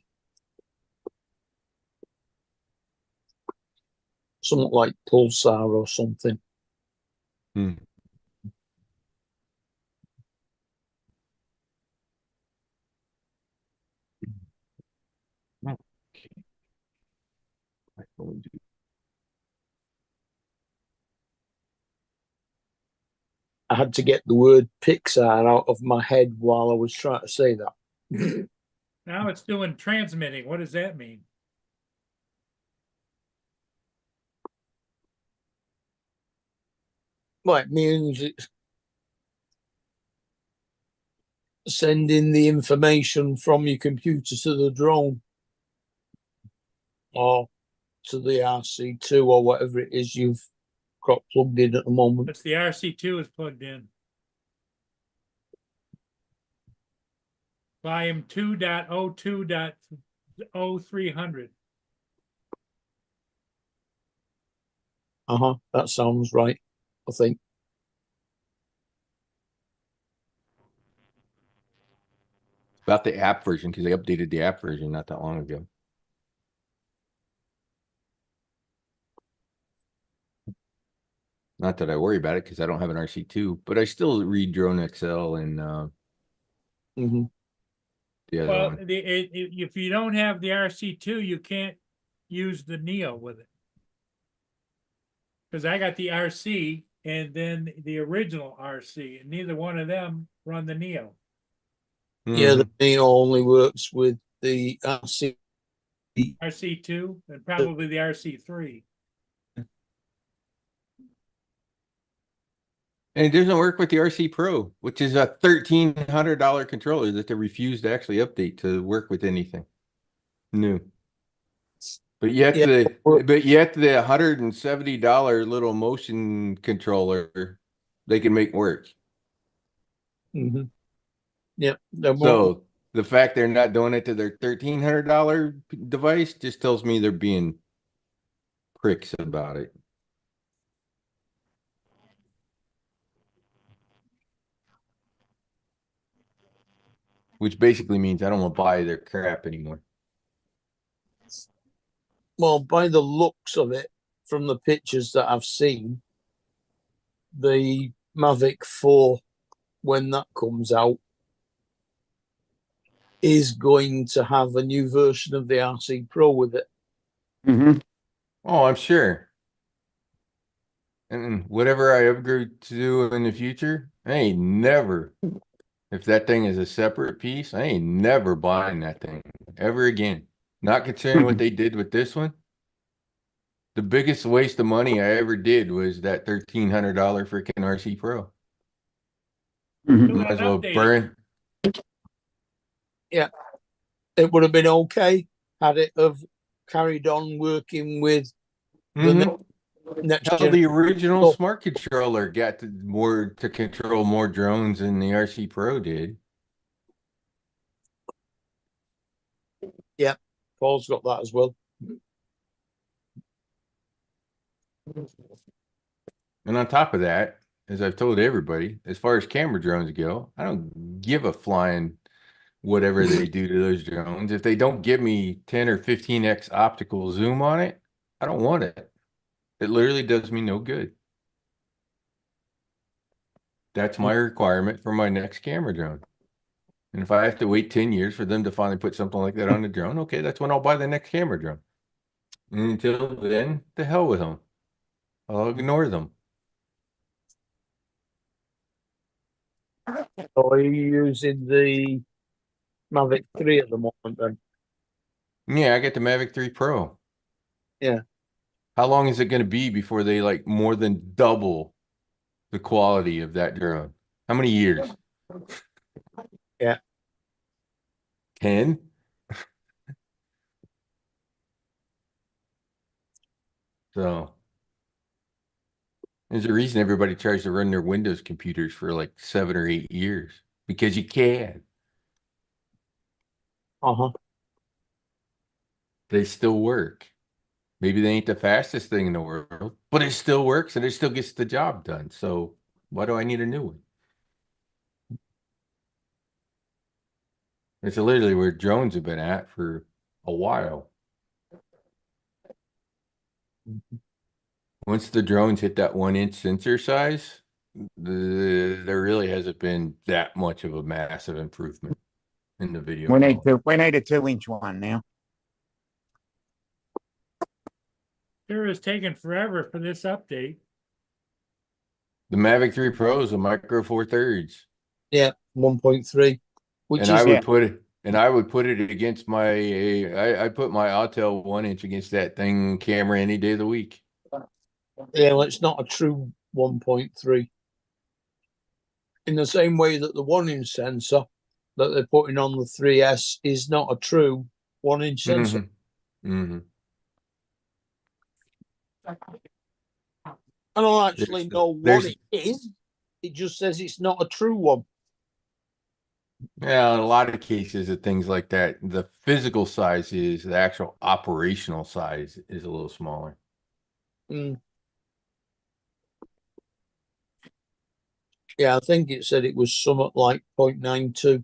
D: Something like Pulsar or something.
F: Hmm.
D: I had to get the word Pixar out of my head while I was trying to say that.
A: Now it's doing transmitting. What does that mean?
D: Well, it means it's sending the information from your computer to the drone or to the RC2 or whatever it is you've got plugged in at the moment.
A: It's the RC2 is plugged in. Volume 2.02.0300.
D: That sounds right, I think.
F: About the app version, because they updated the app version not that long ago. Not that I worry about it because I don't have an RC2, but I still read Drone XL and
D: Mm-hmm.
F: the other
A: Well,
F: one.
A: if you don't have the RC2, you can't use the Neo with it. Because I got the RC and then the original RC, and neither one of them run the Neo.
D: Yeah, the
F: Mhm.
D: Neo only works with the RC.
A: RC2 and probably the RC3.
F: And it doesn't work with the RC Pro, which is a $1,300 controller that they refuse to actually update to work with anything new. But yet
D: Yeah,
F: the
D: well-
F: $170 little motion controller they can make work.
D: Mm-hmm. Yep.
F: So the fact they're not doing it to their $1,300 device just tells me they're being pricks about it. Which basically means I don't want to buy their crap anymore.
D: Well, by the looks of it, from the pictures that I've seen, the Mavic 4, when that comes out, is going to have a new version of the RC Pro with it.
F: Oh, I'm sure. And whatever I upgrade to do in the future, I ain't never, if that thing is a separate piece, I ain't never buying that thing ever again. Not considering what they did with this one. The biggest waste of money I ever did was that $1,300 freaking RC Pro.
A: Do
F: Might
A: an
F: as well
A: update.
F: burn.
D: It would have been okay had it have carried on working with the next
F: Hell, the
D: generation.
F: original
D: Oh.
F: smart controller got to control more drones than the RC Pro did.
D: Paul's got that as well.
F: And on top of that, as I've told everybody, as far as camera drones go, I don't give a flying whatever they do to those drones. If they don't give me 10 or 15x optical zoom on it, I don't want it. It literally does me no good. That's my requirement for my next camera drone. And if I have to wait 10 years for them to finally put something like that on the drone, okay, that's when I'll buy the next camera drone. And until then, the hell with them. I'll ignore them.
D: So are you using the Mavic 3 at the moment then?
F: Yeah, I get the Mavic 3 Pro.
D: Yeah.
F: How long is it going to be before they like more than double the quality of that drone? How many years?
D: Yeah.
F: 10? So there's a reason everybody tries to run their Windows computers for like 7 or 8 years because you can. They still work. Maybe they ain't the fastest thing in the world, but it still works and it still gets the job done. So why do I need a new one? It's literally where drones have been at for a while. Once the drones hit that 1-inch sensor size, there really hasn't been that much of a massive improvement in the video.
B: We need a 2-inch one now.
A: Sure is taking forever for this update.
F: The Mavic 3 Pro is a micro four thirds.
D: Yeah, 1.3. Which
F: And
D: is
F: I would put it against my I put my Autel 1-inch against that thing camera any day of the week.
D: well, it's not a true 1.3. In the same way that the 1-inch sensor that they're putting on the 3S is not a true 1-inch sensor.
F: Mm-hmm.
D: I don't actually know what
F: there's-
D: it is. It just says it's not a true one.
F: Yeah, in a lot of cases of things like that, the physical size is the actual operational size is a little smaller.
D: Mm. Yeah, I think it said it was somewhat like 0.92.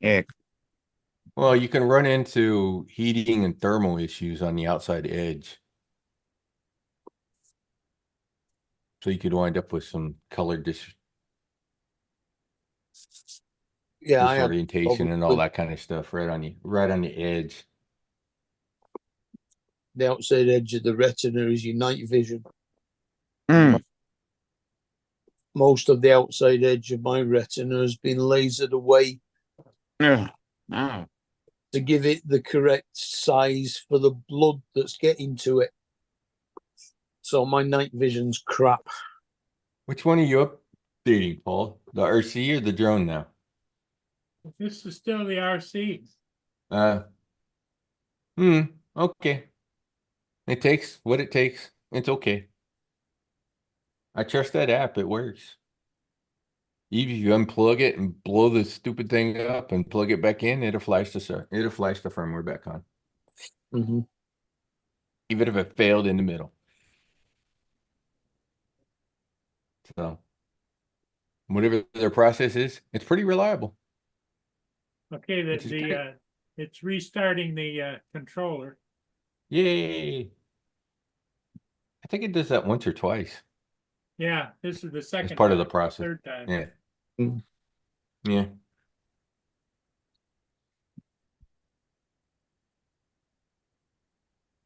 B: Yeah.
F: Well, you can run into heating and thermal issues on the outside edge. So you could wind up with some color
D: Yeah, I had
F: disorientation and all that kind of stuff right on the edge.
D: the outside edge of the retina is your night vision.
B: Mm.
D: Most of the outside edge of my retina has been lasered away
B: Ugh. No.
D: to give it the correct size for the blood that's getting to it. So my night vision's crap.
F: Which one are you updating, Paul? The RC or the drone now?
A: This is still the RC.
F: Okay. It takes what it takes. It's okay. I trust that app. It works. Even if you unplug it and blow the stupid thing up and plug it back in, it'll flash the firmware back on.
D: Mm-hmm.
F: Even if it failed in the middle. So whatever their process is, it's pretty reliable.
A: Okay,
F: Which is great.
A: it's restarting the controller.
F: Yay. I think it does that once or twice.
A: Yeah, this is the second.
F: It's part of the
A: time,
F: process.
A: Third time.
F: Yeah.
D: Mm.
F: Yeah.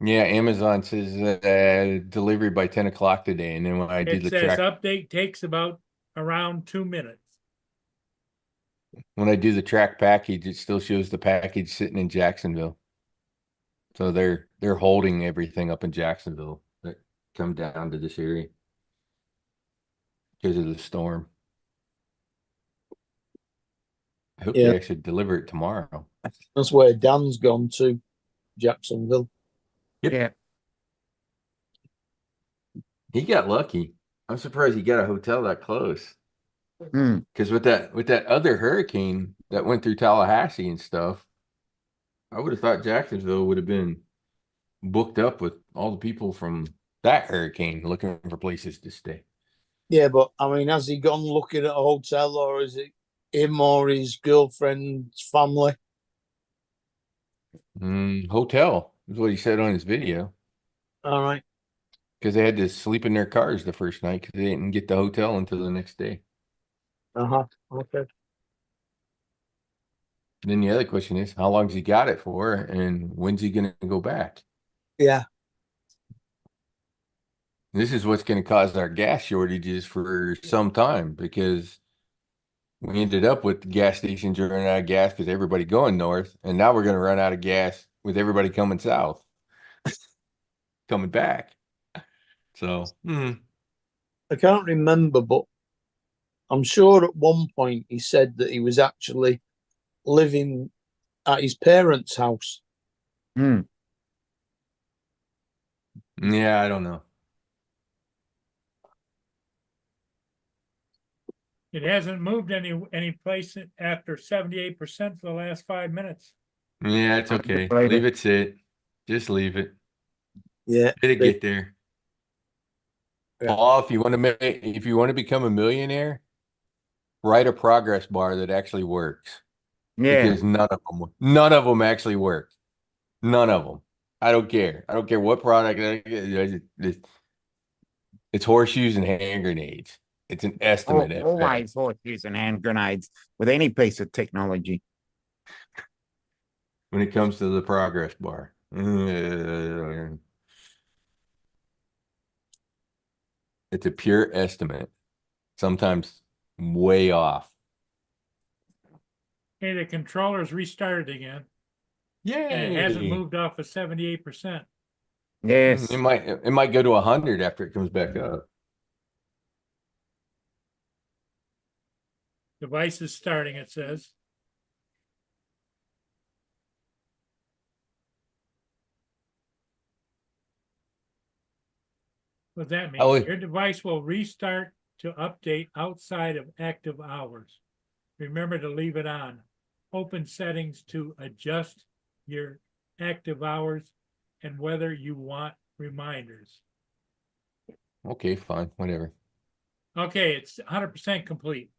F: Yeah, Amazon says delivery by 10 o'clock today. And then when I do
A: It
F: the
A: says
F: track,
A: update takes about around 2 minutes.
F: when I do the track package, it still shows the package sitting in Jacksonville. So they're holding everything up in Jacksonville that come down to this area because of the storm. I hope
D: Yeah.
F: they actually deliver it tomorrow.
D: That's where Dan's gone to, Jacksonville.
F: Yep.
B: Yeah.
F: He got lucky. I'm surprised he got a hotel that close.
B: Hmm.
F: Because with that other hurricane that went through Tallahassee and stuff, I would have thought Jacksonville would have been booked up with all the people from that hurricane looking for places to stay.
D: Yeah, but I mean, has he gone looking at a hotel, or is it him or his girlfriend's family?
F: Hotel is what he said on his video.
D: All right.
F: Because they had to sleep in their cars the first night because they didn't get the hotel until the next day.
D: Uh-huh. Okay.
F: Then the other question is, how long's he got it for, and when's he going to go back?
D: Yeah.
F: This is what's going to cause our gas shortages for some time because we ended up with the gas stations running out of gas because everybody going north, and now we're going to run out of gas with everybody coming south, coming back. So,
D: I can't remember, but I'm sure at one point he said that he was actually living at his parents' house.
B: Hmm.
F: yeah, I don't know.
A: It hasn't moved any place after 78% for the last 5 minutes.
F: Yeah, it's okay.
B: Later.
F: Leave it sit. Just leave it.
D: Yeah.
F: Let it get there.
D: Yeah.
F: Paul, if you want to become a millionaire, write a progress bar that actually works.
B: Yeah.
F: Because none of them actually work. None of them. I don't care. I don't care what product. It's horseshoes and hand grenades. It's an estimate. at best.
B: Always horseshoes and hand grenades with any piece of technology.
F: When it comes to the progress bar. It's a pure estimate. Sometimes way off.
A: Hey, the controller's restarted again.
F: Yay!
A: And it hasn't moved off of 78%.
B: Yes.
F: It might go to 100 after it comes back up.
A: Device is starting, it says. What does that mean?
F: Oh,
A: Your device will restart to update outside of active hours. Remember to leave it on. Open settings to adjust your active hours and whether you want reminders.
F: Okay, fine, whatever.
A: Okay, it's 100% complete.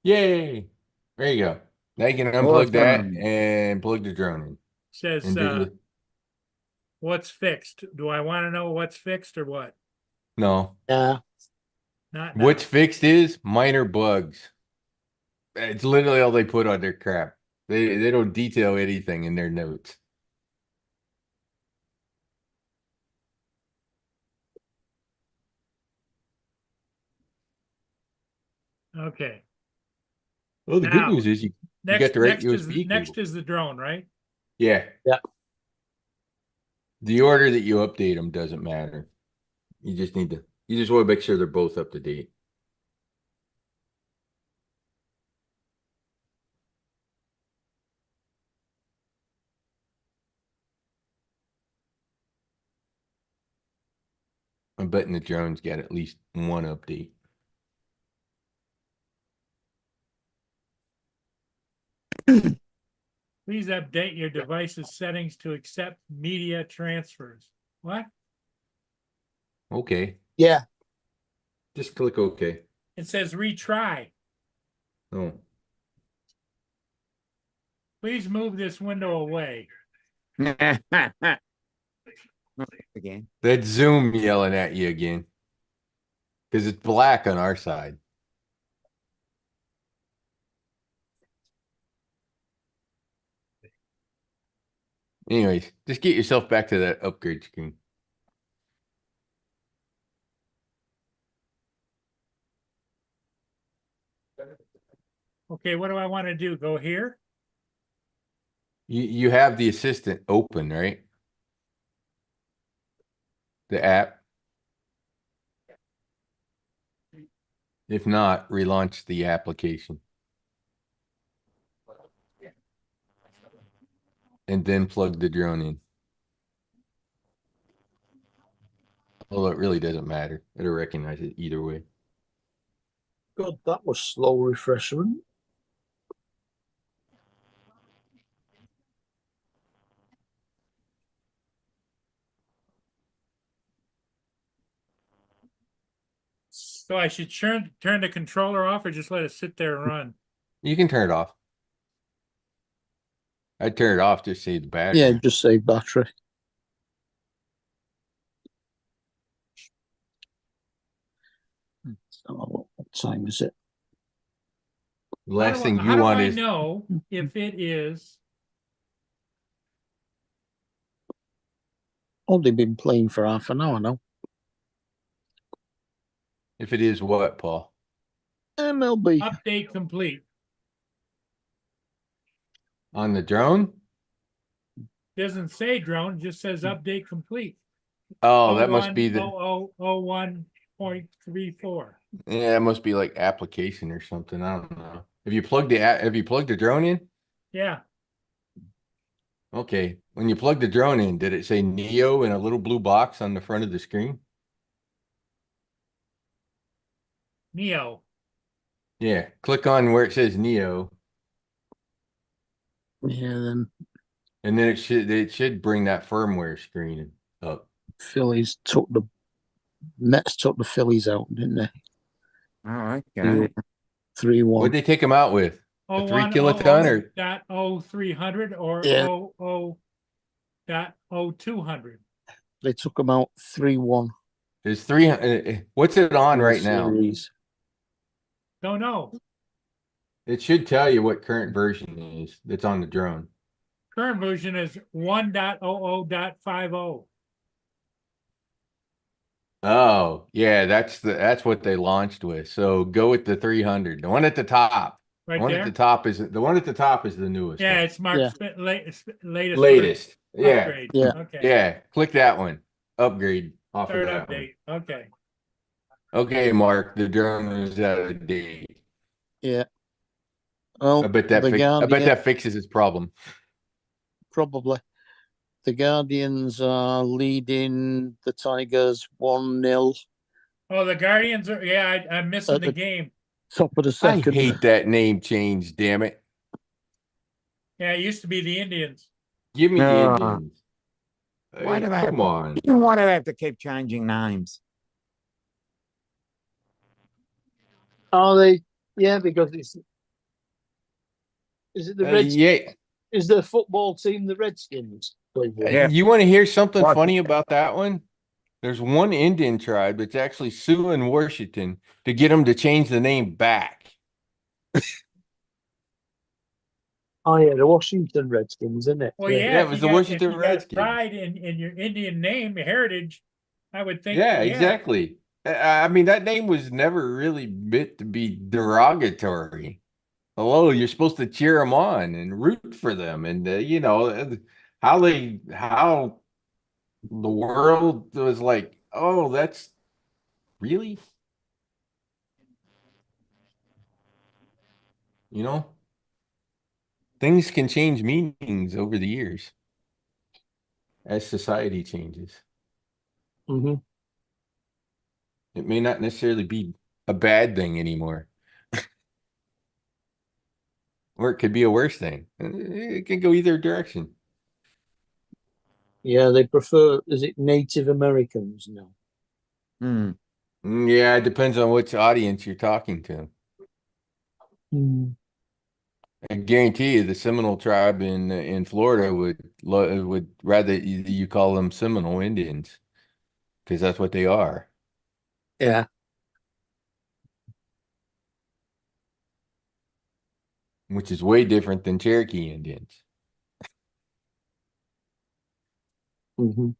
F: Yay! There you go. Now you can unplug that
B: Awesome.
F: and plug the drone in.
A: Says
F: And do
A: what's fixed. Do I want to know what's fixed or what?
F: no.
D: Yeah.
A: Not
F: What's
A: now.
F: fixed is minor bugs. It's literally all they put on their crap. They don't detail anything in their notes.
A: Okay.
F: Well, the good
A: Now,
F: news is you got the right USB
A: next
F: cable.
A: is the drone, right?
F: Yeah.
D: Yeah.
F: The order that you update them doesn't matter. You just want to make sure they're both up to date. I'm betting the drone's got at least one update.
A: Please update your device's settings to accept media transfers. What?
F: Okay.
D: Yeah.
F: Just click OK.
A: It says retry.
F: Oh.
A: Please move this window away.
B: Again.
F: That Zoom yelling at you again. Because it's black on our side. Anyways, just get yourself back to that upgrade screen.
A: Okay, what do I want to do? Go here?
F: You have the assistant open, right? The app. If not, relaunch the application. And then plug the drone in. Although it really doesn't matter. It'll recognize it either way.
D: God, that was slow refreshment.
A: So I should turn the controller off or just let it sit there and run?
F: You can turn it off. I'd turn it off to save the battery.
D: Yeah, just save battery. Oh, what time is it?
F: Last thing
A: How
F: you
A: do
F: want
A: I
F: is
A: know if it is?
D: Only been playing for half an hour now.
F: if it is what, Paul?
D: MLB.
A: Update complete.
F: On the drone?
A: Doesn't say drone, just says update complete.
F: Oh, that must be the
A: 0101.34.
F: yeah, that must be like application or something. I don't know. Have you plugged the drone in?
A: Yeah,
F: Okay. When you plug the drone in, did it say Neo in a little blue box on the front of the screen?
A: Neo.
F: Yeah. Click on where it says Neo,
D: Yeah, then
F: and then it should bring that firmware screen up.
D: Phillies took the Mets took the Phillies out, didn't they?
B: Oh, okay.
D: 3-1.
F: What'd they take them out with? A 3 kiloton or
A: 0100 or
D: Yeah.
A: 00.0200.
D: They took them out 3-1.
F: there's 300? What's it on right now?
D: Series.
A: Don't know.
F: It should tell you what current version is that's on the drone.
A: Current version is 1.00.50.
F: Oh, yeah, that's what they launched with. So go with the 300. The one at the top.
A: Right
F: The one
A: there.
F: at the top is the newest
A: Yeah,
F: one.
A: it's marked latest.
F: Latest. Yeah.
A: Upgrade.
D: Yeah.
A: Okay.
F: Yeah. Click that one. Upgrade off
A: Third
F: of that
A: update. Okay.
F: one. Okay, Mark, the drone is out of date.
D: Yeah. Well,
F: I bet that fixes its problem.
D: probably. The Guardians are leading the Tigers 1-0.
A: Oh, the Guardians are. Yeah, I'm missing the game.
D: Top of the
F: I
D: second.
F: hate that name change, damn it.
A: Yeah, it used to be the Indians.
F: Give me the
B: Ah.
F: Indians.
B: Why do they have
F: Come on.
B: Why do they have to keep changing names?
D: Are they? Yeah, because it's. Is it the Redskins?
F: Yeah.
D: Is the football team the Redskins?
B: Yeah.
F: You want to hear something
B: What?
F: funny about that one? There's one Indian tribe that's actually suing Washington to get them to change the name back.
D: Oh yeah, the Washington Redskins, isn't it?
A: Well, yeah,
F: Yeah, it
A: if
F: was
A: you
F: the
A: got-
F: Washington
A: if you got
F: Redskins.
A: pride in your Indian name, heritage, I would think.
F: Yeah, exactly. I mean, that name was never really meant to be derogatory. Hello, you're supposed to cheer them on and root for them, and how the world was like, oh, that's really, things can change meanings over the years as society changes.
D: Mm-hmm.
F: It may not necessarily be a bad thing anymore. Or it could be a worse thing. It can go either direction.
D: Yeah, they prefer. Is it Native Americans now?
B: Hmm.
F: Yeah, it depends on which audience you're talking to.
D: Mm.
F: I guarantee you, the Seminole tribe in Florida would rather you call them Seminole Indians, because that's what they are,
D: Yeah.
F: which is way different than Cherokee Indians
D: Hmm.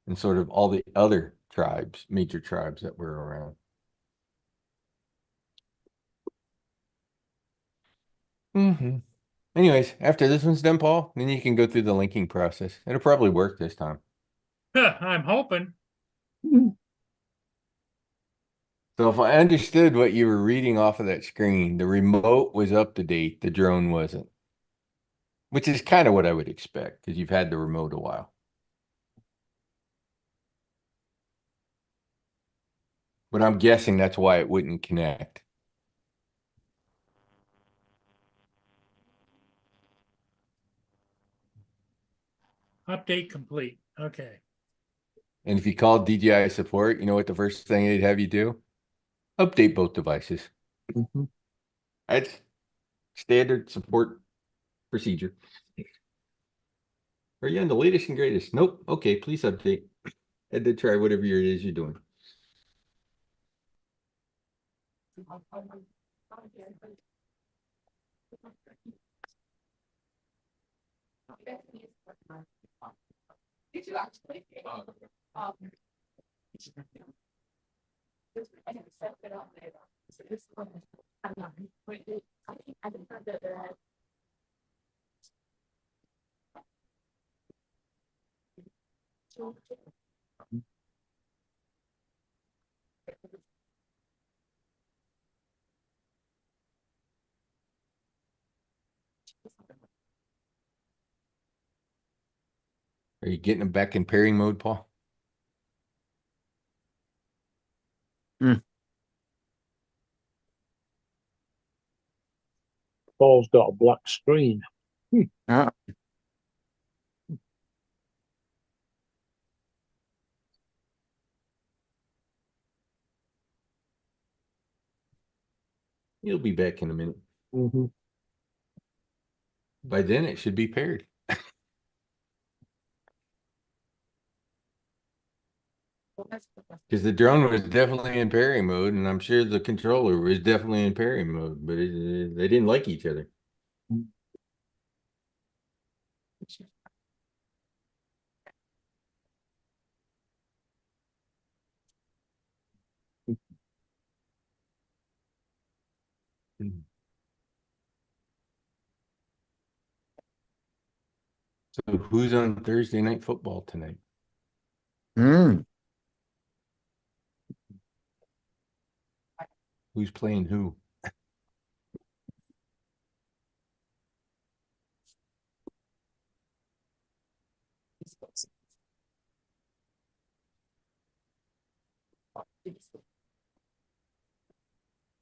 F: and sort of all the other tribes, major tribes that were around. Anyways, after this one's done, Paul, then you can go through the linking process. It'll probably work this time.
A: I'm hoping.
F: So if I understood what you were reading off of that screen, the remote was up to date, the drone wasn't. Which is kind of what I would expect, because you've had the remote a while. But I'm guessing that's why it wouldn't connect.
A: Update complete. Okay.
F: And if you called DJI support, you know what the first thing they'd have you do? Update both devices.
D: Hmm.
F: That's standard support procedure. Are you on the latest and greatest? Nope. Okay, please update. And then try whatever it is you're doing.
H: Did you actually?
F: Are you getting them back in pairing mode, Paul?
D: Paul's got a black screen.
B: Ah,
F: You'll be back in a minute.
D: Hmm.
F: By then it should be paired. Because the drone was definitely in pairing mode, and I'm sure the controller was definitely in pairing mode, but they didn't like each other. So who's on Thursday night football tonight?
B: mm.
F: Who's playing who?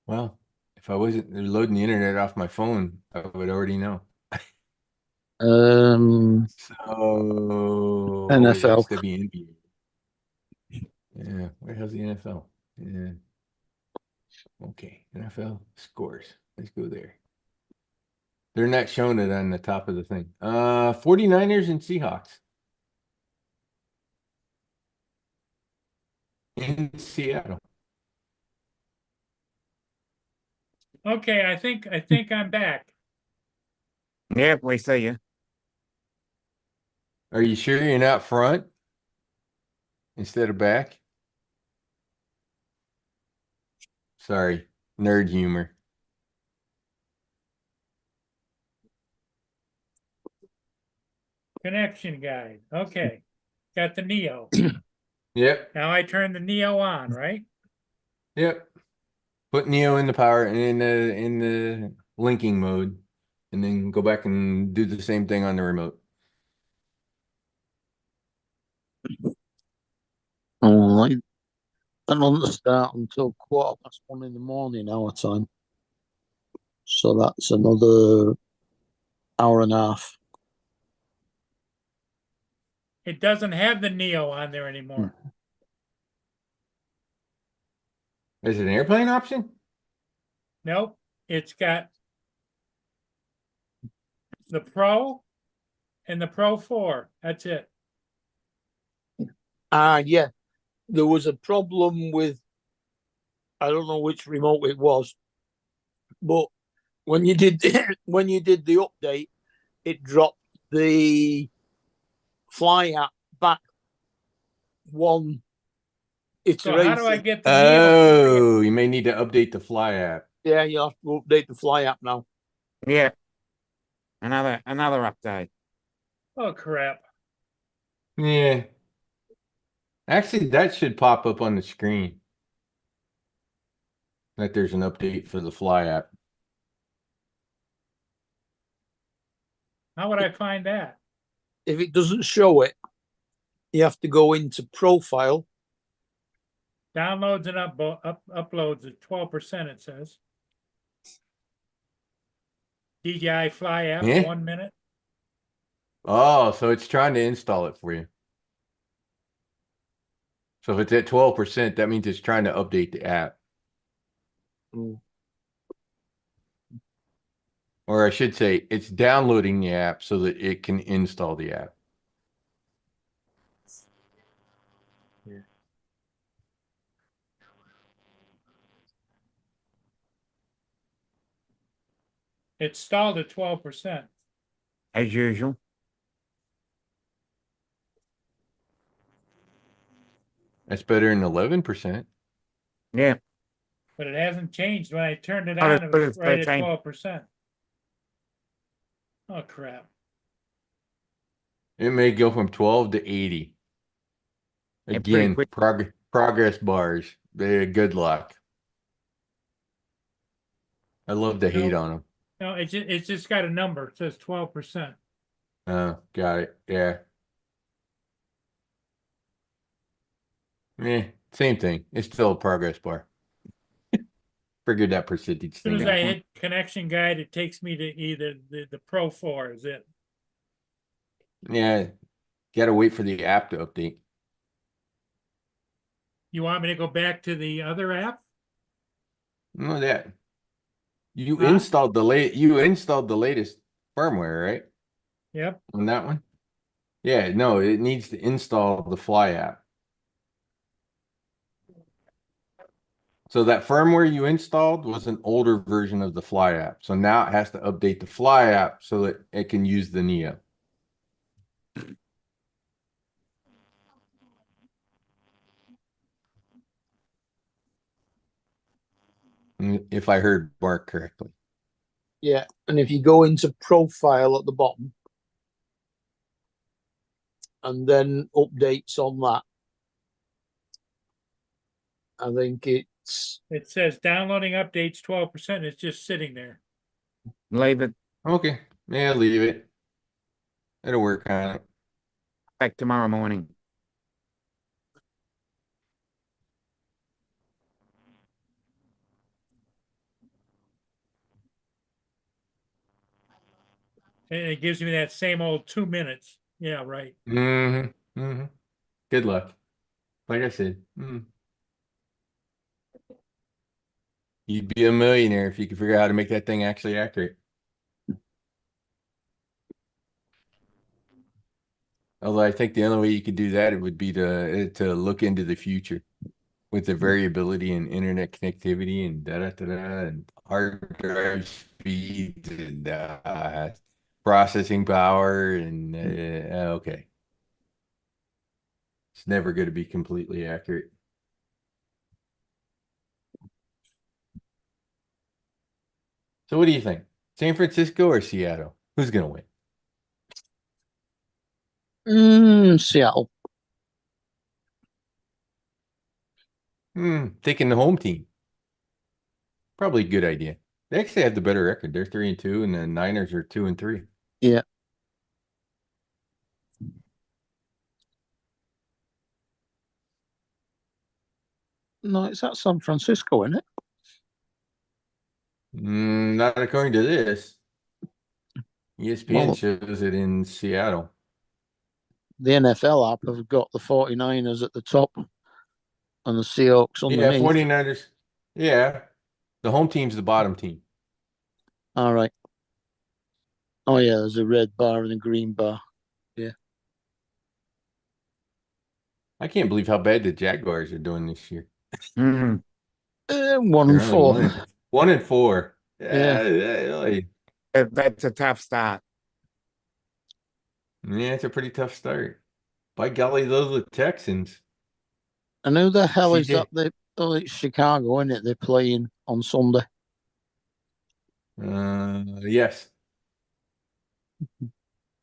F: Well, if I wasn't loading the internet off my phone, I would already know. So
D: NFL.
F: it's WNBA. Yeah, where the hell's the NFL? Yeah. Okay, NFL scores. Let's go there. They're not showing it on the top of the thing. 49ers and Seahawks in Seattle.
A: Okay, I think I'm back.
B: Yep, we see you.
F: Are you sure you're not front instead of back? Sorry, nerd humor.
A: Connection guide. Okay. Got the Neo.
F: Yep,
A: Now I turn the Neo on, right?
F: yep. Put Neo in the power and in the linking mode, and then go back and do the same thing on the remote.
D: All right. And on the start until 1:15 in the morning our time. So that's another hour and a half.
A: It doesn't have the Neo on there anymore.
F: Is it an airplane option?
A: Nope. It's got the Pro and the Pro 4. That's it.
D: Yeah, there was a problem with, I don't know which remote it was, but when you did when you did the update, it dropped the Fly app back one
A: So
D: iteration.
A: how do I get the Neo?
F: Oh, you may need to update the Fly app.
D: Yeah, you have to update the Fly app now.
B: Yeah. Another update.
A: Oh, crap.
F: Yeah. Actually, that should pop up on the screen. That there's an update for the Fly app.
A: How would I find that?
D: If it doesn't show it, you have to go into profile.
A: Downloads and uploads at 12%, it says. DJI Fly app,
F: Yeah.
A: 1 minute.
F: Oh, so it's trying to install it for you. So if it's at 12%, that means it's trying to update the app. Or I should say, it's downloading the app so that it can install the app.
A: It's stalled at 12%.
B: As usual.
F: That's better than 11%.
B: Yeah.
A: But it hasn't changed. When I turned it
B: Oh,
A: on, it
B: but
A: was
B: it's
A: right at
B: 13.
A: 12%. Oh, crap.
F: It may go from 12 to 80.
B: Yeah, pretty
F: Again,
B: quick.
F: progress bars. Good luck. I love to hate on them.
A: No, it's just got a number. It says 12%.
F: Oh, got it. Yeah. Same thing. It's still a progress bar. Figured that percentage
A: As soon
F: thing
A: as I
F: out.
A: hit connection guide, it takes me to either the Pro 4 is it.
F: Yeah. Gotta wait for the app to update.
A: You want me to go back to the other app?
F: No, that. You
A: Huh?
F: installed the latest firmware, right?
A: Yep.
F: On that one? Yeah, no, it needs to install the Fly app. So that firmware you installed was an older version of the Fly app. So now it has to update the Fly app so that it can use the Neo. If I heard Mark correctly.
D: Yeah, and if you go into profile at the bottom and then updates on that, I think it's
A: It says downloading updates 12%. It's just sitting there.
B: Leave it
F: Okay. Yeah, leave it. It'll work on it.
B: back tomorrow morning.
A: And it gives me that same old 2 minutes. Yeah, right.
F: Mm-hmm. Mm-hmm. Good luck. Like I said. You'd be a millionaire if you could figure out how to make that thing actually accurate. Although I think the only way you could do that it would be to look into the future with the variability in internet connectivity and and hard drive speeds and processing power and okay. It's never going to be completely accurate. So what do you think? San Francisco or Seattle? Who's going to win?
D: Seattle.
F: Taking the home team. Probably a good idea. They actually have the better record. They're 3-2, and the Niners are 2-3.
D: Yeah. No, it's at San Francisco, isn't it?
F: Not according to this. ESPN
D: Well,
F: shows it in Seattle.
D: the NFL app have got the 49ers at the top and the Seahawks
F: Yeah,
D: underneath.
F: 49ers. Yeah. The home team's the bottom team.
D: All right. Oh yeah, there's a red bar and a green bar.
F: I can't believe how bad the Jaguars are doing this year.
B: Mhm.
D: 1
F: They're
D: and
F: only
D: 4.
F: 1-4.
D: Yeah.
F: Really.
B: That's a tough start.
F: Yeah, it's a pretty tough start. By golly, those are the Texans.
D: And who the hell is
F: CJ.
D: that? Oh, it's Chicago, isn't it? They're playing on Sunday.
F: Yes.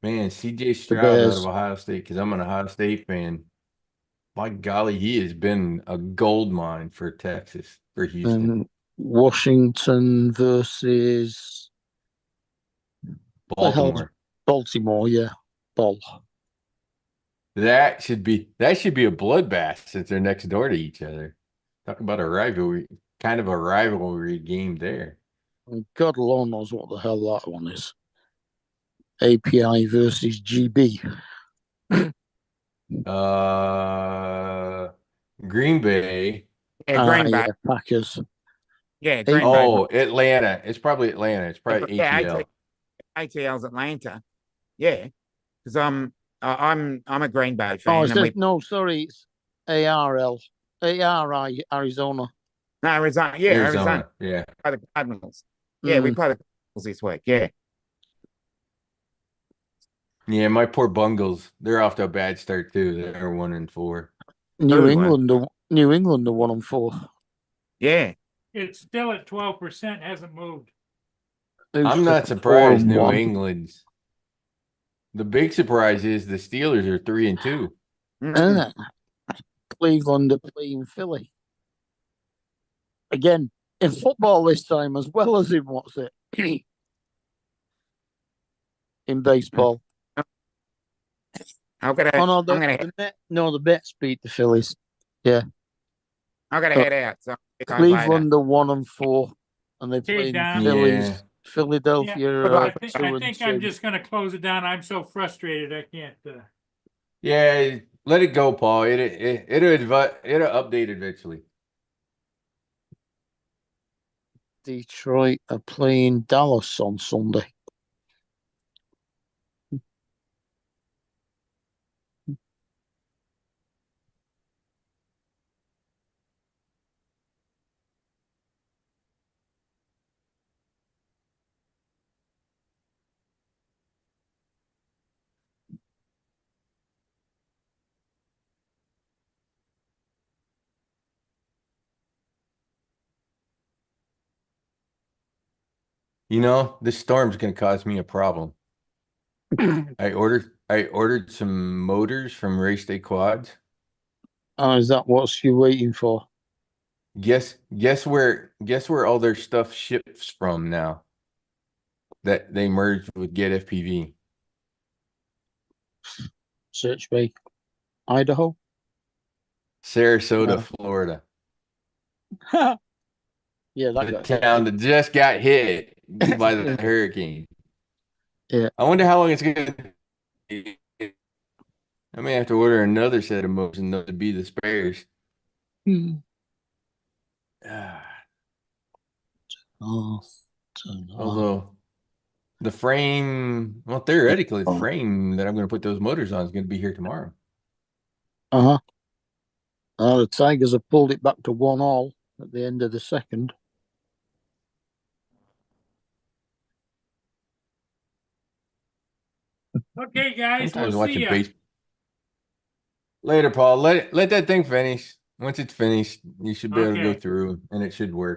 F: Man, CJ
D: The
F: Stroud out
D: Bears.
F: of Ohio State, because I'm an Ohio State fan. By golly, he has been a gold mine for Texas, for Houston.
D: And Washington versus the hell's
F: Baltimore.
D: Baltimore, yeah. Ball.
F: That should be a bloodbath since they're next door to each other. Talk about a rivalry, kind of a rivalry game there.
D: And God alone knows what the hell that one is. API versus GB.
F: Green Bay.
B: Yeah, Green Bay.
D: Yeah, Packers.
B: Yeah, Green Bay.
F: Oh, Atlanta. It's probably Atlanta. It's probably
B: Yeah,
F: ATL.
B: ATL's Atlanta. Yeah, because I'm a Green Bay
D: Oh,
B: fan,
D: it's
B: and we
D: no, sorry, it's ARL. ARI, Arizona.
B: no Arizona. Yeah, Arizona.
F: Yeah.
B: Play the Cardinals. Yeah, we
D: Mm.
B: play the Cardinals this week. Yeah,
F: Yeah, my poor Bungles. They're off to a bad start too. They're 1-4.
D: New
B: Who,
D: England are 1 and 4.
B: yeah.
A: It's still at 12%, hasn't moved.
F: I'm not surprised New England's. The big surprise is the Steelers are 3-2.
B: Mm.
D: Cleveland are playing Philly. Again, in football this time as well as in what's it? In baseball.
B: I'm gonna.
D: Oh no,
B: I'm gonna.
D: the Mets beat the Phillies.
B: I'm gonna head out. So
D: Cleveland are 1 and 4, and they
A: Okay,
D: play
A: Dom.
D: Phillies.
F: Yeah.
D: Philadelphia.
B: Yeah.
A: I think I'm just gonna close it down. I'm so frustrated, I can't.
F: Yeah, let it go, Paul. It'll update eventually.
D: Detroit are playing Dallas on Sunday.
F: You know, this storm's gonna cause me a problem. I ordered some motors from Race Day Quads.
D: Oh, is that what you're waiting for?
F: Guess where all their stuff ships from now that they merged with Get FPV.
D: Search Bay, Idaho.
F: Sarasota, Florida.
D: Yeah, that
F: The
D: got hit.
F: town that just got hit by the hurricane.
D: Yeah.
F: I wonder how long it's gonna be. I may have to order another set of motors and those to be the spares.
D: Oh,
F: Although the frame, well, theoretically, the frame that I'm going to put those motors on is going to be here tomorrow.
D: the Tigers have pulled it back to 1-1 at the end of the second.
A: Okay, guys,
F: Sometimes
A: we'll see
F: watching
A: ya.
F: baseball. Later, Paul. Let that thing finish. Once it's finished, you should be able to go
A: Okay.
F: through and it should work.